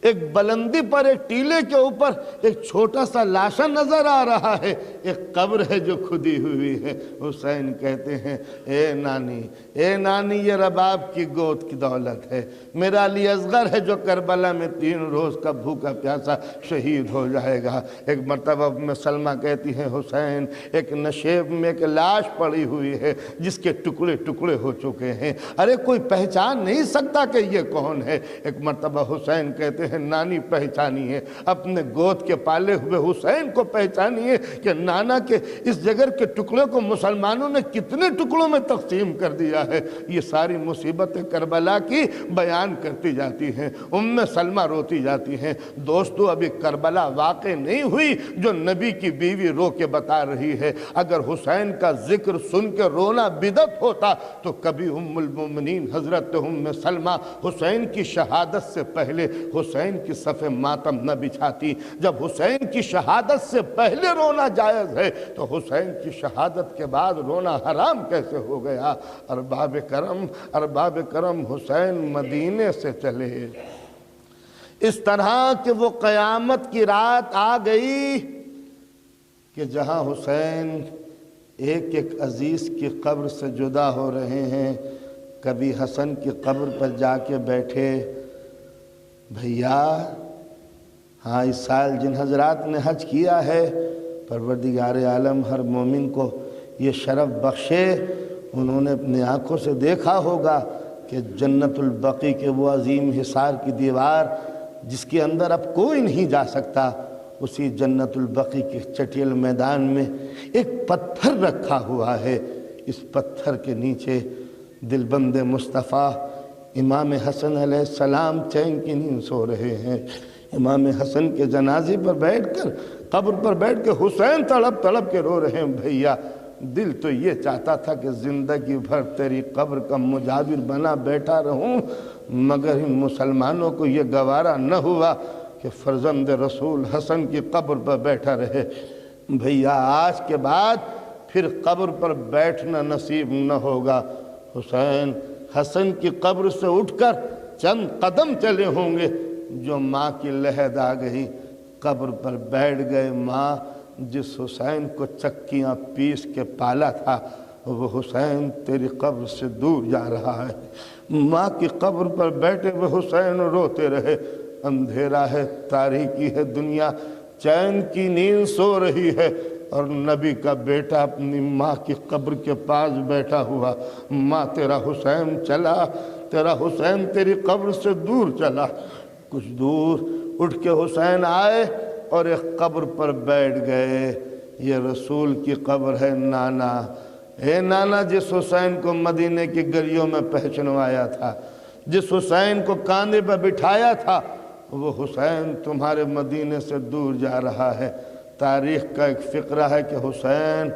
ایک بلندی پر ایک ٹیلے کے اوپر ایک چھوٹا سا لاشا نظر آ رہا ہے، ایک قبر ہے جو کھدی ہوئی ہے۔ حسین کہتے ہیں اے نانی یہ رباب کی گود کی دولت ہے، میرا علی اصغر ہے جو کربلا میں 3 روز کا بھوکا پیاسا شہید ہو جائے گا۔ ایک مرتبہ میں سلمہ کہتی ہیں حسین ایک نشیب میں ایک لاش پڑی ہوئی ہے جس کے ٹکڑے ٹکڑے ہو چکے ہیں، ارے کوئی پہچان نہیں سکتا کہ یہ کون ہے۔ ایک مرتبہ حسین کہتے ہیں نانی پہچانی ہے، اپنے گود کے پالے ہوئے حسین کو پہچانی ہے کہ نانا کے اس جگر کے ٹکڑے کو مسلمانوں نے کتنے ٹکڑوں میں تقسیم کر دیا ہے۔ یہ ساری مصیبتیں کربلا کی بیان کرتی جاتی ہیں، سلمہ روتی جاتی ہیں۔ دوستو ابھی کربلا واقع نہیں ہوئی جو نبی کی بیوی رو کے بتا رہی ہے۔ اگر حسین کا ذکر سن کے رونا بدعت ہوتا تو کبھی المومنین حضرت سلمہ حسین کی شہادت سے پہلے حسین کی صف ماتم نہ بچھاتی۔ جب حسین کی شہادت سے پہلے رونا جائز ہے تو حسین کی شہادت کے بعد رونا حرام کیسے ہو گیا؟ ارباب کرم حسین مدینے سے چلے اس طرح کہ وہ قیامت کی رات آ گئی کہ جہاں حسین ایک ایک عزیز کی قبر سے جدا ہو رہے ہیں، کبھی حسن کی قبر پر جا کے بیٹھے، بھیا ہاں اس سال جن حضرات نے حج کیا ہے پروردگار عالم ہر مومن کو یہ شرف بخشے، انہوں نے اپنی آنکھوں سے دیکھا ہوگا کہ جنت البقیع کے وہ عظیم حصار کی دیوار جس کے اندر اب کوئی نہیں جا سکتا، اسی جنت البقیع کے چٹیل میدان میں ایک پتھر رکھا ہوا ہے۔ اس پتھر کے نیچے دلبند مصطفیٰ امام حسن علیہ السلام چین کی نیند سو رہے ہیں۔ امام حسن کے جنازے پر بیٹھ کر قبر پر بیٹھ کے حسین تڑپ تڑپ کے رو رہے ہیں، بھیا دل تو یہ چاہتا تھا کہ زندگی بھر تیری قبر کا مجاور بنا بیٹھا رہوں، مگر ان مسلمانوں کو یہ گوارا نہ ہوا کہ فرزند رسول حسن کی قبر پر بیٹھا رہے۔ بھیا آج کے بعد پھر قبر پر بیٹھنا نصیب نہ ہوگا۔ حسین حسن کی قبر سے اٹھ کر چند قدم چلے ہوں گے، جو ماں کی لحد آ گئی، قبر پر بیٹھ گئے۔ ماں جس حسین کو چکیاں پیس کے پالا تھا وہ حسین تیری قبر سے دور جا رہا ہے۔ ماں کی قبر پر بیٹھے ہوئے حسین روتے رہے۔ اندھیرا ہے، تاریکی ہے دنیا، چین کی نیند سو رہی ہے اور نبی کا بیٹا اپنی ماں کی قبر کے پاس بیٹھا ہوا۔ ماں تیرا حسین چلا، تیرا حسین تیری قبر سے دور چلا۔ کچھ دور اٹھ کے حسین آئے اور ایک قبر پر بیٹھ گئے۔ یہ رسول کی قبر ہے نانا، اے نانا جس حسین کو مدینے کی گلیوں میں پہچنوایا تھا، جس حسین کو کاندھے پر بٹھایا تھا، وہ حسین تمہارے مدینے سے دور جا رہا ہے۔ تاریخ کا ایک فقرہ ہے کہ حسین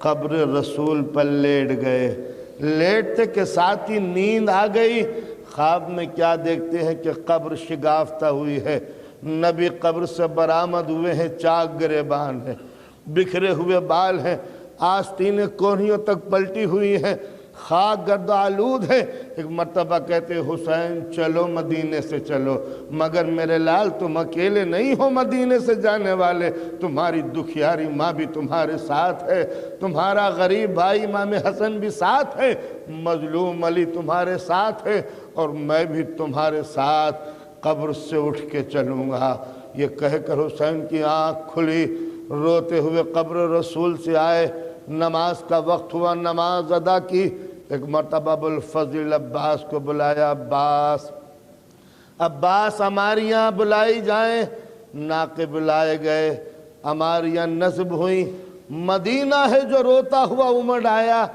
قبر رسول پر لیٹ گئے، لیٹتے کے ساتھ ہی نیند آ گئی۔ خواب میں کیا دیکھتے ہیں کہ قبر شگافتہ ہوئی ہے، نبی قبر سے برآمد ہوئے ہیں، چاک گریبان ہیں، بکھرے ہوئے بال ہیں، آستینیں کونیوں تک پلٹی ہوئی ہیں، خاک گرد آلود ہے۔ ایک مرتبہ کہتے حسین چلو مدینے سے چلو، مگر میرے لال تم اکیلے نہیں ہو مدینے سے جانے والے، تمہاری دکھیاری ماں بھی تمہارے ساتھ ہے، تمہارا غریب بھائی امام حسن بھی ساتھ ہے، مظلوم علی تمہارے ساتھ ہے، اور میں بھی تمہارے ساتھ قبر سے اٹھ کے چلوں گا۔ یہ کہہ کر حسین کی آنکھ کھلی، روتے ہوئے قبر رسول سے آئے، نماز کا وقت ہوا، نماز ادا کی۔ ایک مرتبہ ابوالفضل عباس کو بلایا، عباس عماریاں بلائی جائیں، ناقے بلائے گئے، عماریاں نصب ہوئیں۔ مدینہ ہے جو روتا ہوا امڑ آیا۔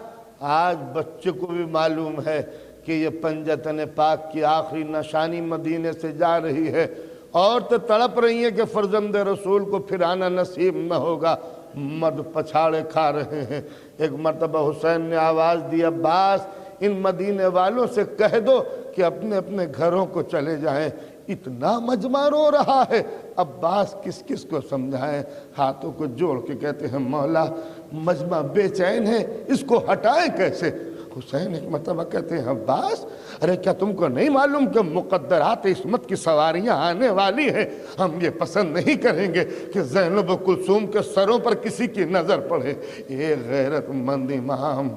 آج بچے کو بھی معلوم ہے کہ یہ پنجتن پاک کی آخری نشانی مدینے سے جا رہی ہے۔ عورتیں تڑپ رہی ہیں کہ فرزند رسول کو پھر آنا نصیب نہ ہوگا، مرد پچھاڑے کھا رہے ہیں۔ ایک مرتبہ حسین نے آواز دی، عباس ان مدینے والوں سے کہہ دو کہ اپنے اپنے گھروں کو چلے جائیں، اتنا مجمع رو رہا ہے، عباس کس کس کو سمجھائیں؟ ہاتھوں کو جوڑ کے کہتے ہیں مولا مجمع بے چین ہے، اس کو ہٹائیں کیسے؟ حسین ایک مرتبہ کہتے ہیں عباس ارے کیا تم کو نہیں معلوم کہ مقدرات عصمت کی سواریاں آنے والی ہیں؟ ہم یہ پسند نہیں کریں گے کہ زینب و کلثوم کے سروں پر کسی کی نظر پڑے۔ اے غیرت مند امام،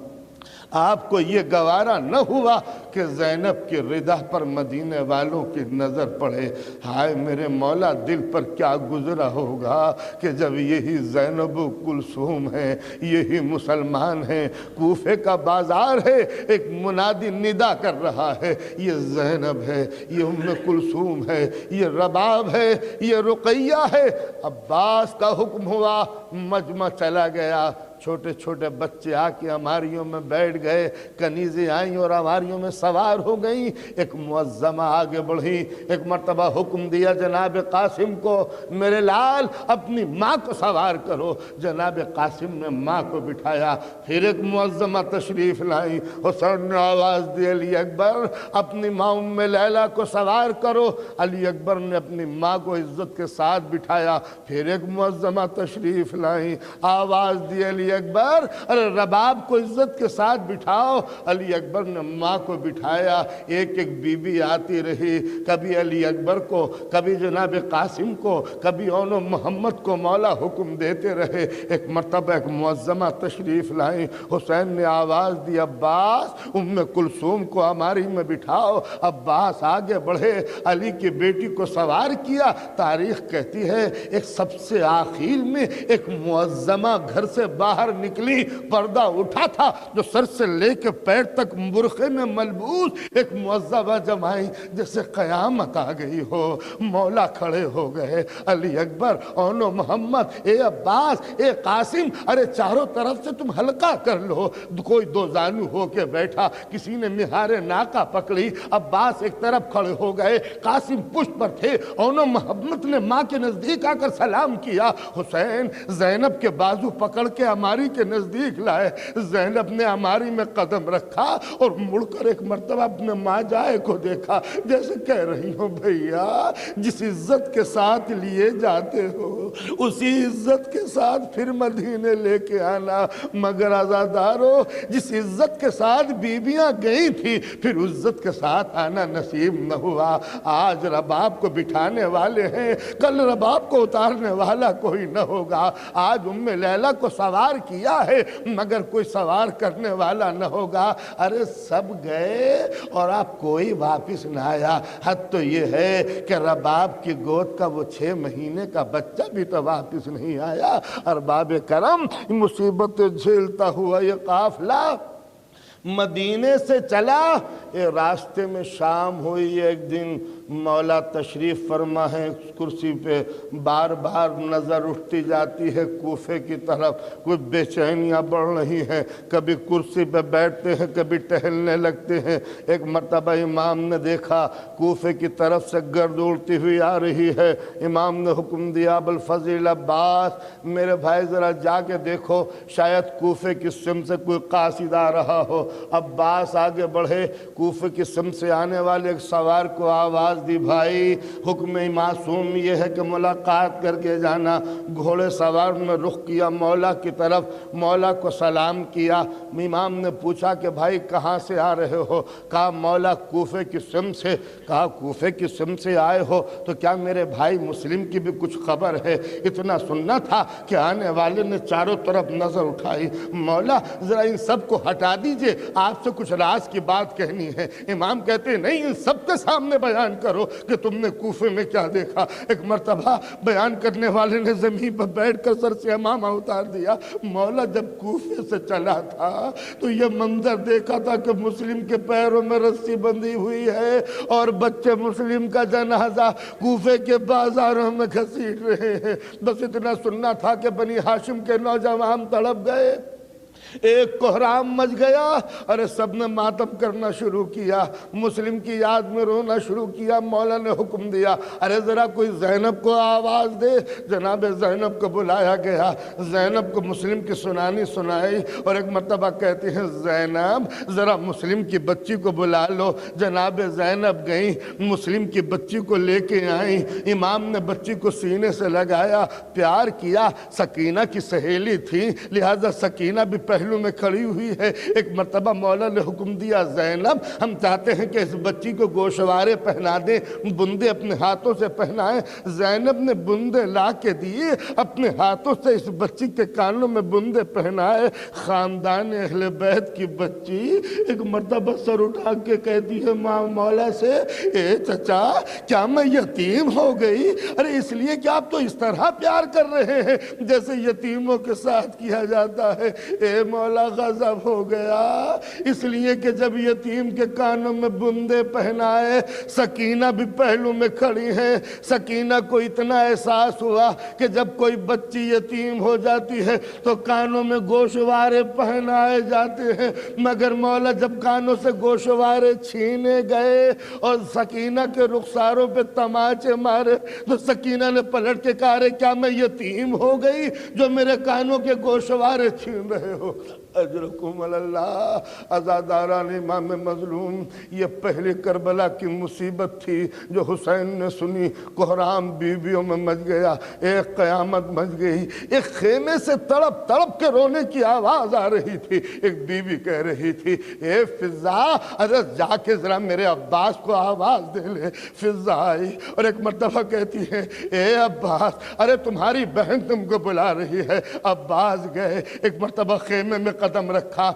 آپ کو یہ گوارا نہ ہوا کہ زینب کی رضا پر مدینے والوں کی نظر پڑے۔ ہائے میرے مولا، دل پر کیا گزرا ہوگا کہ جب یہی زینب و کلثوم ہیں، یہی مسلمان ہیں، کوفے کا بازار ہے، ایک منادی ندا کر رہا ہے، یہ زینب ہے، یہ ام کلثوم ہے، یہ رباب ہے، یہ رقیہ ہے۔ عباس کا حکم ہوا، مجمع چلا گیا، چھوٹے چھوٹے بچے آ کے ہماریوں میں بیٹھ گئے، کنیزیں آئیں اور ہماریوں میں سوار ہو گئیں۔ ایک معظمہ آگے بڑھی، ایک مرتبہ حکم دیا جناب قاسم کو، میرے لال اپنی ماں کو سوار کرو۔ جناب قاسم نے ماں کو بٹھایا، پھر ایک معظمہ تشریف لائیں۔ حسین نے آواز دی علی اکبر اپنی ماں ام لیلہ کو سوار کرو۔ علی اکبر نے اپنی ماں کو عزت کے ساتھ بٹھایا، پھر ایک معظمہ تشریف لائیں، آواز دی علی اکبر ارے رباب کو عزت کے ساتھ بٹھاؤ۔ علی اکبر نے ماں کو بٹھایا، ایک ایک بی بی آتی رہی، کبھی علی اکبر کو، کبھی جناب قاسم کو، کبھی اون و محمد کو مولا حکم دیتے رہے۔ ایک مرتبہ ایک معظمہ تشریف لائیں، حسین نے آواز دی عباس ام کلثوم کو ہماری میں بٹھاؤ۔ عباس آگے بڑھے، علی کی بیٹی کو سوار کیا۔ تاریخ کہتی ہے ایک سب سے آخر میں ایک معظمہ گھر سے باہر نکلی، پردہ اٹھا تھا جو سر سے لے کے پیر تک برقعے میں ملبوس ایک معظمہ جمائی، جیسے قیامت آ گئی ہو۔ مولا کھڑے ہو گئے، علی اکبر، اون و محمد، اے عباس، اے قاسم، ارے چاروں طرف سے تم حلقہ کر لو۔ کوئی دو زانو ہو کے بیٹھا، کسی نے مہار ناکہ پکڑی، عباس ایک طرف کھڑے ہو گئے، قاسم پشت پر تھے، اون و محمد نے ماں کے نزدیک آ کر سلام کیا۔ حسین زینب کے بازو پکڑ کے ہماری کے نزدیک لائے۔ زینب نے ہماری میں قدم رکھا اور مڑ کر ایک مرتبہ اپنے ماں جائے کو دیکھا، جیسے کہہ رہی ہوں بھیا جس عزت کے ساتھ لیے جاتے ہو اسی عزت کے ساتھ پھر مدینے لے کے آنا، مگر عزادارو جس عزت کے ساتھ بیویاں گئی تھی پھر عزت کے ساتھ آنا نصیب نہ ہوا۔ آج رباب کو بٹھانے والے ہیں، کل رباب کو اتارنے والا کوئی نہ ہوگا۔ آج ام لیلہ کو سوار کیا ہے مگر کوئی سوار کرنے والا نہ ہوگا۔ ارے سب گئے اور آپ کوئی واپس نہ آیا۔ حد تو یہ ہے کہ رباب کی گود کا وہ 6 مہینے کا بچہ بھی تو واپس نہیں آیا۔ ارباب کرم، مصیبت جھیلتا ہوا یہ قافلہ مدینے سے چلا۔ راستے میں شام ہوئی، ایک دن مولا تشریف فرما ہے، کرسی پہ بار بار نظر اٹھتی جاتی ہے کوفے کی طرف، کچھ بے چینیاں بڑھ رہی ہیں، کبھی کرسی پہ بیٹھتے ہیں، کبھی ٹہلنے لگتے ہیں۔ ایک مرتبہ امام نے دیکھا کوفے کی طرف سے گرد اڑتی ہوئی آ رہی ہے۔ امام نے حکم دیا ابوالفضل عباس میرے بھائی ذرا جا کے دیکھو، شاید کوفے کی سمت سے کوئی قاصد آ رہا ہو۔ عباس آگے بڑھے، کوفے کی سمت سے آنے والے ایک سوار کو آواز دی، بھائی حکم معصوم یہ ہے کہ ملاقات کر کے جانا۔ گھوڑے سوار نے رخ کیا مولا کی طرف، مولا کو سلام کیا۔ امام نے پوچھا کہ بھائی کہاں سے آ رہے ہو؟ کہا مولا کوفے کی سمت سے۔ کہا کوفے کی سمت سے آئے ہو تو کیا میرے بھائی مسلم کی بھی کچھ خبر ہے؟ اتنا سننا تھا کہ آنے والے نے چاروں طرف نظر اٹھائی، مولا ذرا ان سب کو ہٹا دیجئے، آپ سے کچھ راز کی بات کہنی ہے۔ امام کہتے ہیں نہیں، ان سب کے سامنے بیان کرو کہ تم نے کوفے میں کیا دیکھا۔ ایک مرتبہ بیان کرنے والے نے زمین پر بیٹھ کر سر سے امامہ اتار دیا، مولا جب کوفے سے چلا تھا تو یہ منظر دیکھا تھا کہ مسلم کے پیروں میں رسی بندھی ہوئی ہے اور بچے مسلم کا جنازہ کوفے کے بازاروں میں گھسیٹ رہے ہیں۔ بس اتنا سننا تھا کہ بنی ہاشم کے نوجوان تڑپ گئے، ایک کوہرام مچ گیا، ارے سب نے ماتم کرنا شروع کیا، مسلم کی یاد میں رونا شروع کیا۔ مولا نے حکم دیا ارے ذرا کوئی زینب کو آواز دے۔ جناب زینب کو بلایا گیا، زینب کو مسلم کی سنانی سنائی اور ایک مرتبہ کہتے ہیں زینب ذرا مسلم کی بچی کو بلا لو۔ جناب زینب گئیں، مسلم کی بچی کو لے کے آئیں۔ امام نے بچی کو سینے سے لگایا، پیار کیا۔ سکینہ کی سہیلی تھی لہذا سکینہ بھی پہلو میں کھڑی ہوئی ہے۔ ایک مرتبہ مولا نے حکم دیا، زینب ہم چاہتے ہیں کہ اس بچی کو گوشوارے پہنا دیں، بندے اپنے ہاتھوں سے پہنائیں۔ زینب نے بندے لا کے دیے، اپنے ہاتھوں سے اس بچی کے کانوں میں بندے پہنائے۔ خاندان اہل بیت کی بچی ایک مرتبہ سر اٹھا کے کہتی ہے مولا سے، اے چچا کیا میں یتیم ہو گئی؟ ارے اس لیے کہ آپ تو اس طرح پیار کر رہے ہیں جیسے یتیموں کے ساتھ کیا جاتا ہے۔ اے مولا غضب ہو گیا، اس لیے کہ جب یتیم کے کانوں میں بندے پہنائے، سکینہ بھی پہلو میں کھڑی ہے۔ سکینہ کو اتنا احساس ہوا کہ جب کوئی بچی یتیم ہو جاتی ہے تو کانوں میں گوشوارے پہنائے جاتے ہیں، مگر مولا جب کانوں سے گوشوارے چھینے گئے اور سکینہ کے رخساروں پہ تماچے مارے تو سکینہ نے پلٹ کے کہا، رے کیا میں یتیم ہو گئی جو میرے کانوں کے گوشوارے چھین رہے ہو؟ اجرکم اللہ۔ عزاداران امام مظلوم، یہ پہلی کربلا کی مصیبت تھی جو حسین نے سنی۔ کوہرام بیویوں میں مچ گیا، ایک قیامت مچ گئی۔ ایک خیمے سے تڑپ تڑپ کے رونے کی آواز آ رہی تھی۔ ایک بیوی کہہ رہی تھی، اے فضا ارے جا کے ذرا میرے عباس کو آواز دے لے۔ فضا آئی اور ایک مرتبہ کہتی ہے، اے عباس ارے تمہاری بہن تم کو بلا رہی ہے۔ عباس گئے، ایک مرتبہ خیمے میں قدم رکھا،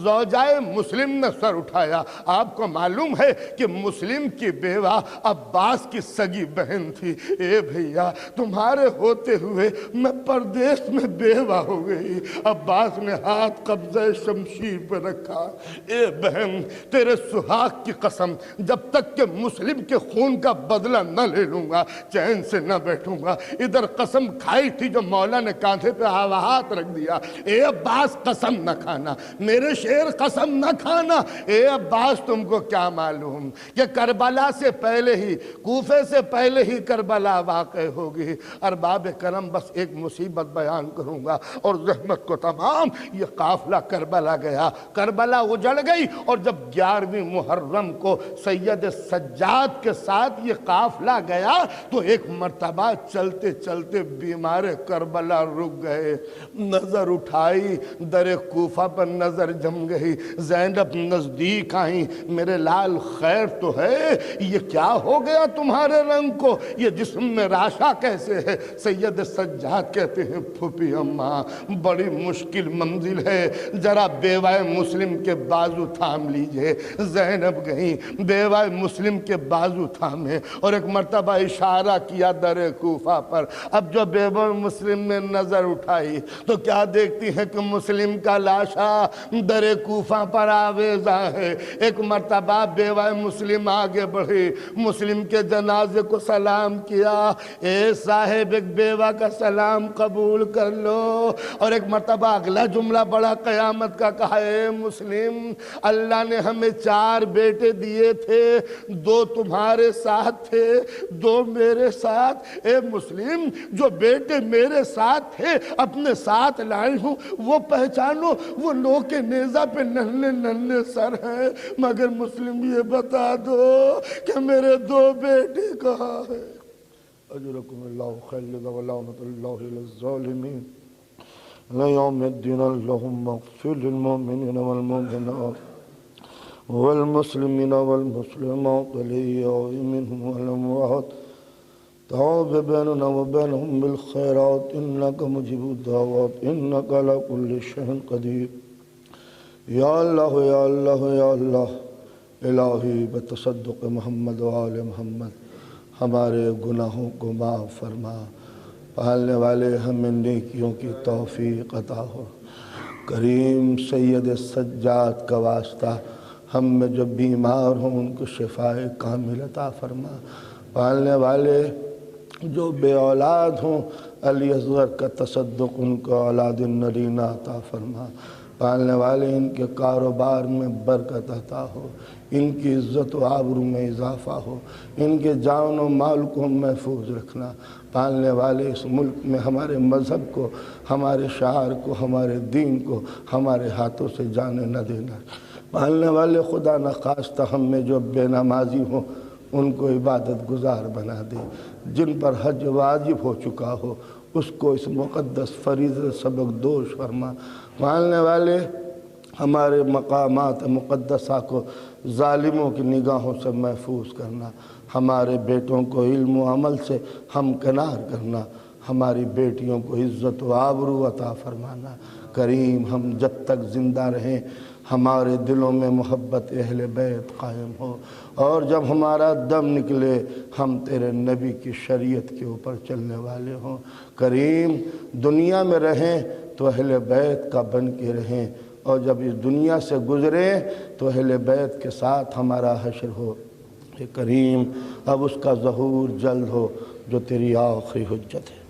زوجائے مسلم نے سر اٹھایا۔ آپ کو معلوم ہے کہ مسلم کی بیوہ عباس کی سگی بہن تھی۔ اے بھیا تمہارے ہوتے ہوئے میں پردیس میں بیوہ ہو گئی۔ عباس نے ہاتھ قبضہ شمشیر پہ رکھا، اے بہن تیرے سہاگ کی قسم، جب تک کہ مسلم کے خون کا بدلہ نہ لے لوں گا چین سے نہ بیٹھوں گا۔ ادھر قسم کھائی تھی جو مولا نے کاندھے پہ ہاتھ رکھ دیا، اے عباس قسم نہ کھانا، میرے شیر قسم نہ کھانا۔ اے عباس تم کو کیا معلوم کہ کربلا سے پہلے ہی، کوفے سے پہلے ہی کربلا واقع ہوگی۔ ارباب کرم بس ایک مصیبت بیان کروں گا اور زحمت کو تمام۔ یہ قافلہ کربلا گیا، کربلا اجڑ گئی، اور جب 11ویں محرم کو سید سجاد کے ساتھ یہ قافلہ گیا تو ایک مرتبہ چلتے چلتے بیمار کربلا رک گئے۔ نظر اٹھائی، در کوفہ پر نظر جم گئی۔ زینب نزدیک آئیں، میرے لال خیر تو ہے؟ یہ کیا ہو گیا تمہارے رنگ کو؟ یہ جسم میں راشا کیسے ہے؟ سید سجاد کہتے ہیں، پھوپھی اماں بڑی مشکل منزل ہے، ذرا بیوہ مسلم کے بازو تھام لیجئے۔ زینب گئیں، بیوہ مسلم کے بازو تھامے اور ایک مرتبہ اشارہ کیا در کوفہ پر۔ اب جو بیوہ مسلم نے نظر اٹھائی تو کیا دیکھتی ہے کہ مسلم کا لاشا در کوفہ پر آویزہ ہے۔ ایک مرتبہ بیوہ مسلم آگے بڑھی، مسلم کے جنازے کو سلام کیا، اے صاحب ایک بیوہ کا سلام قبول کر لو۔ اور ایک مرتبہ اگلا جملہ بڑا قیامت کا کہا، اے مسلم اللہ نے ہمیں 4 بیٹے دیے تھے، 2 تمہارے ساتھ تھے، 2 میرے ساتھ۔ اے مسلم جو بیٹے میرے ساتھ تھے اپنے ساتھ لائی ہوں، وہ پہچانو، وہ لو کے نیزہ پہ ننھے ننھے سر ہیں، مگر مسلم یہ بتا دو کہ میرے 2 بیٹے کہاں ہیں؟ اجرکم اللہ خالد ولعنت اللہ للظالمین لیوم الدین اللہم اغفر للمؤمنین والمؤمنات والمسلمین والمسلمات الاحیاء منهم والاموات تعاون بیننا وبینہم بالخیرات انک مجیب الدعوات انک علی کل شیء قدیر۔ یا اللہ یا اللہ یا اللہ، الہی بتصدق محمد و آل محمد ہمارے گناہوں کو معاف فرما، پالنے والے ہمیں نیکیوں کی توفیق عطا ہو۔ کریم سید سجاد کا واسطہ ہم میں جو بیمار ہوں ان کو شفائے کامل عطا فرما، پالنے والے جو بے اولاد ہوں علی اصغر کا تصدق ان کو اولاد نرینہ عطا فرما، پالنے والے ان کے کاروبار میں برکت عطا ہو، ان کی عزت و آبرو میں اضافہ ہو، ان کے جان و مال کو محفوظ رکھنا، پالنے والے اس ملک میں ہمارے مذہب کو، ہمارے شعار کو، ہمارے دین کو ہمارے ہاتھوں سے جانے نہ دینا، پالنے والے خدا نخواستہ ہم میں جو بے نمازی ہوں ان کو عبادت گزار بنا دے، جن پر حج واجب ہو چکا ہو اس کو اس مقدس فریضہ سبق دوش فرما۔ ماننے والے ہمارے مقامات مقدسہ کو ظالموں کی نگاہوں سے محفوظ کرنا، ہمارے بیٹوں کو علم و عمل سے ہمکنار کرنا، ہماری بیٹیوں کو عزت و آبرو عطا فرمانا۔ کریم ہم جب تک زندہ رہیں ہمارے دلوں میں محبت اہل بیت قائم ہو، اور جب ہمارا دم نکلے ہم تیرے نبی کی شریعت کے اوپر چلنے والے ہوں۔ کریم دنیا میں رہیں تو اہل بیت کا بن کے رہیں، اور جب اس دنیا سے گزریں تو اہل بیت کے ساتھ ہمارا حشر ہو۔ کہ کریم اب اس کا ظہور جلد ہو جو تیری آخری حجت ہے۔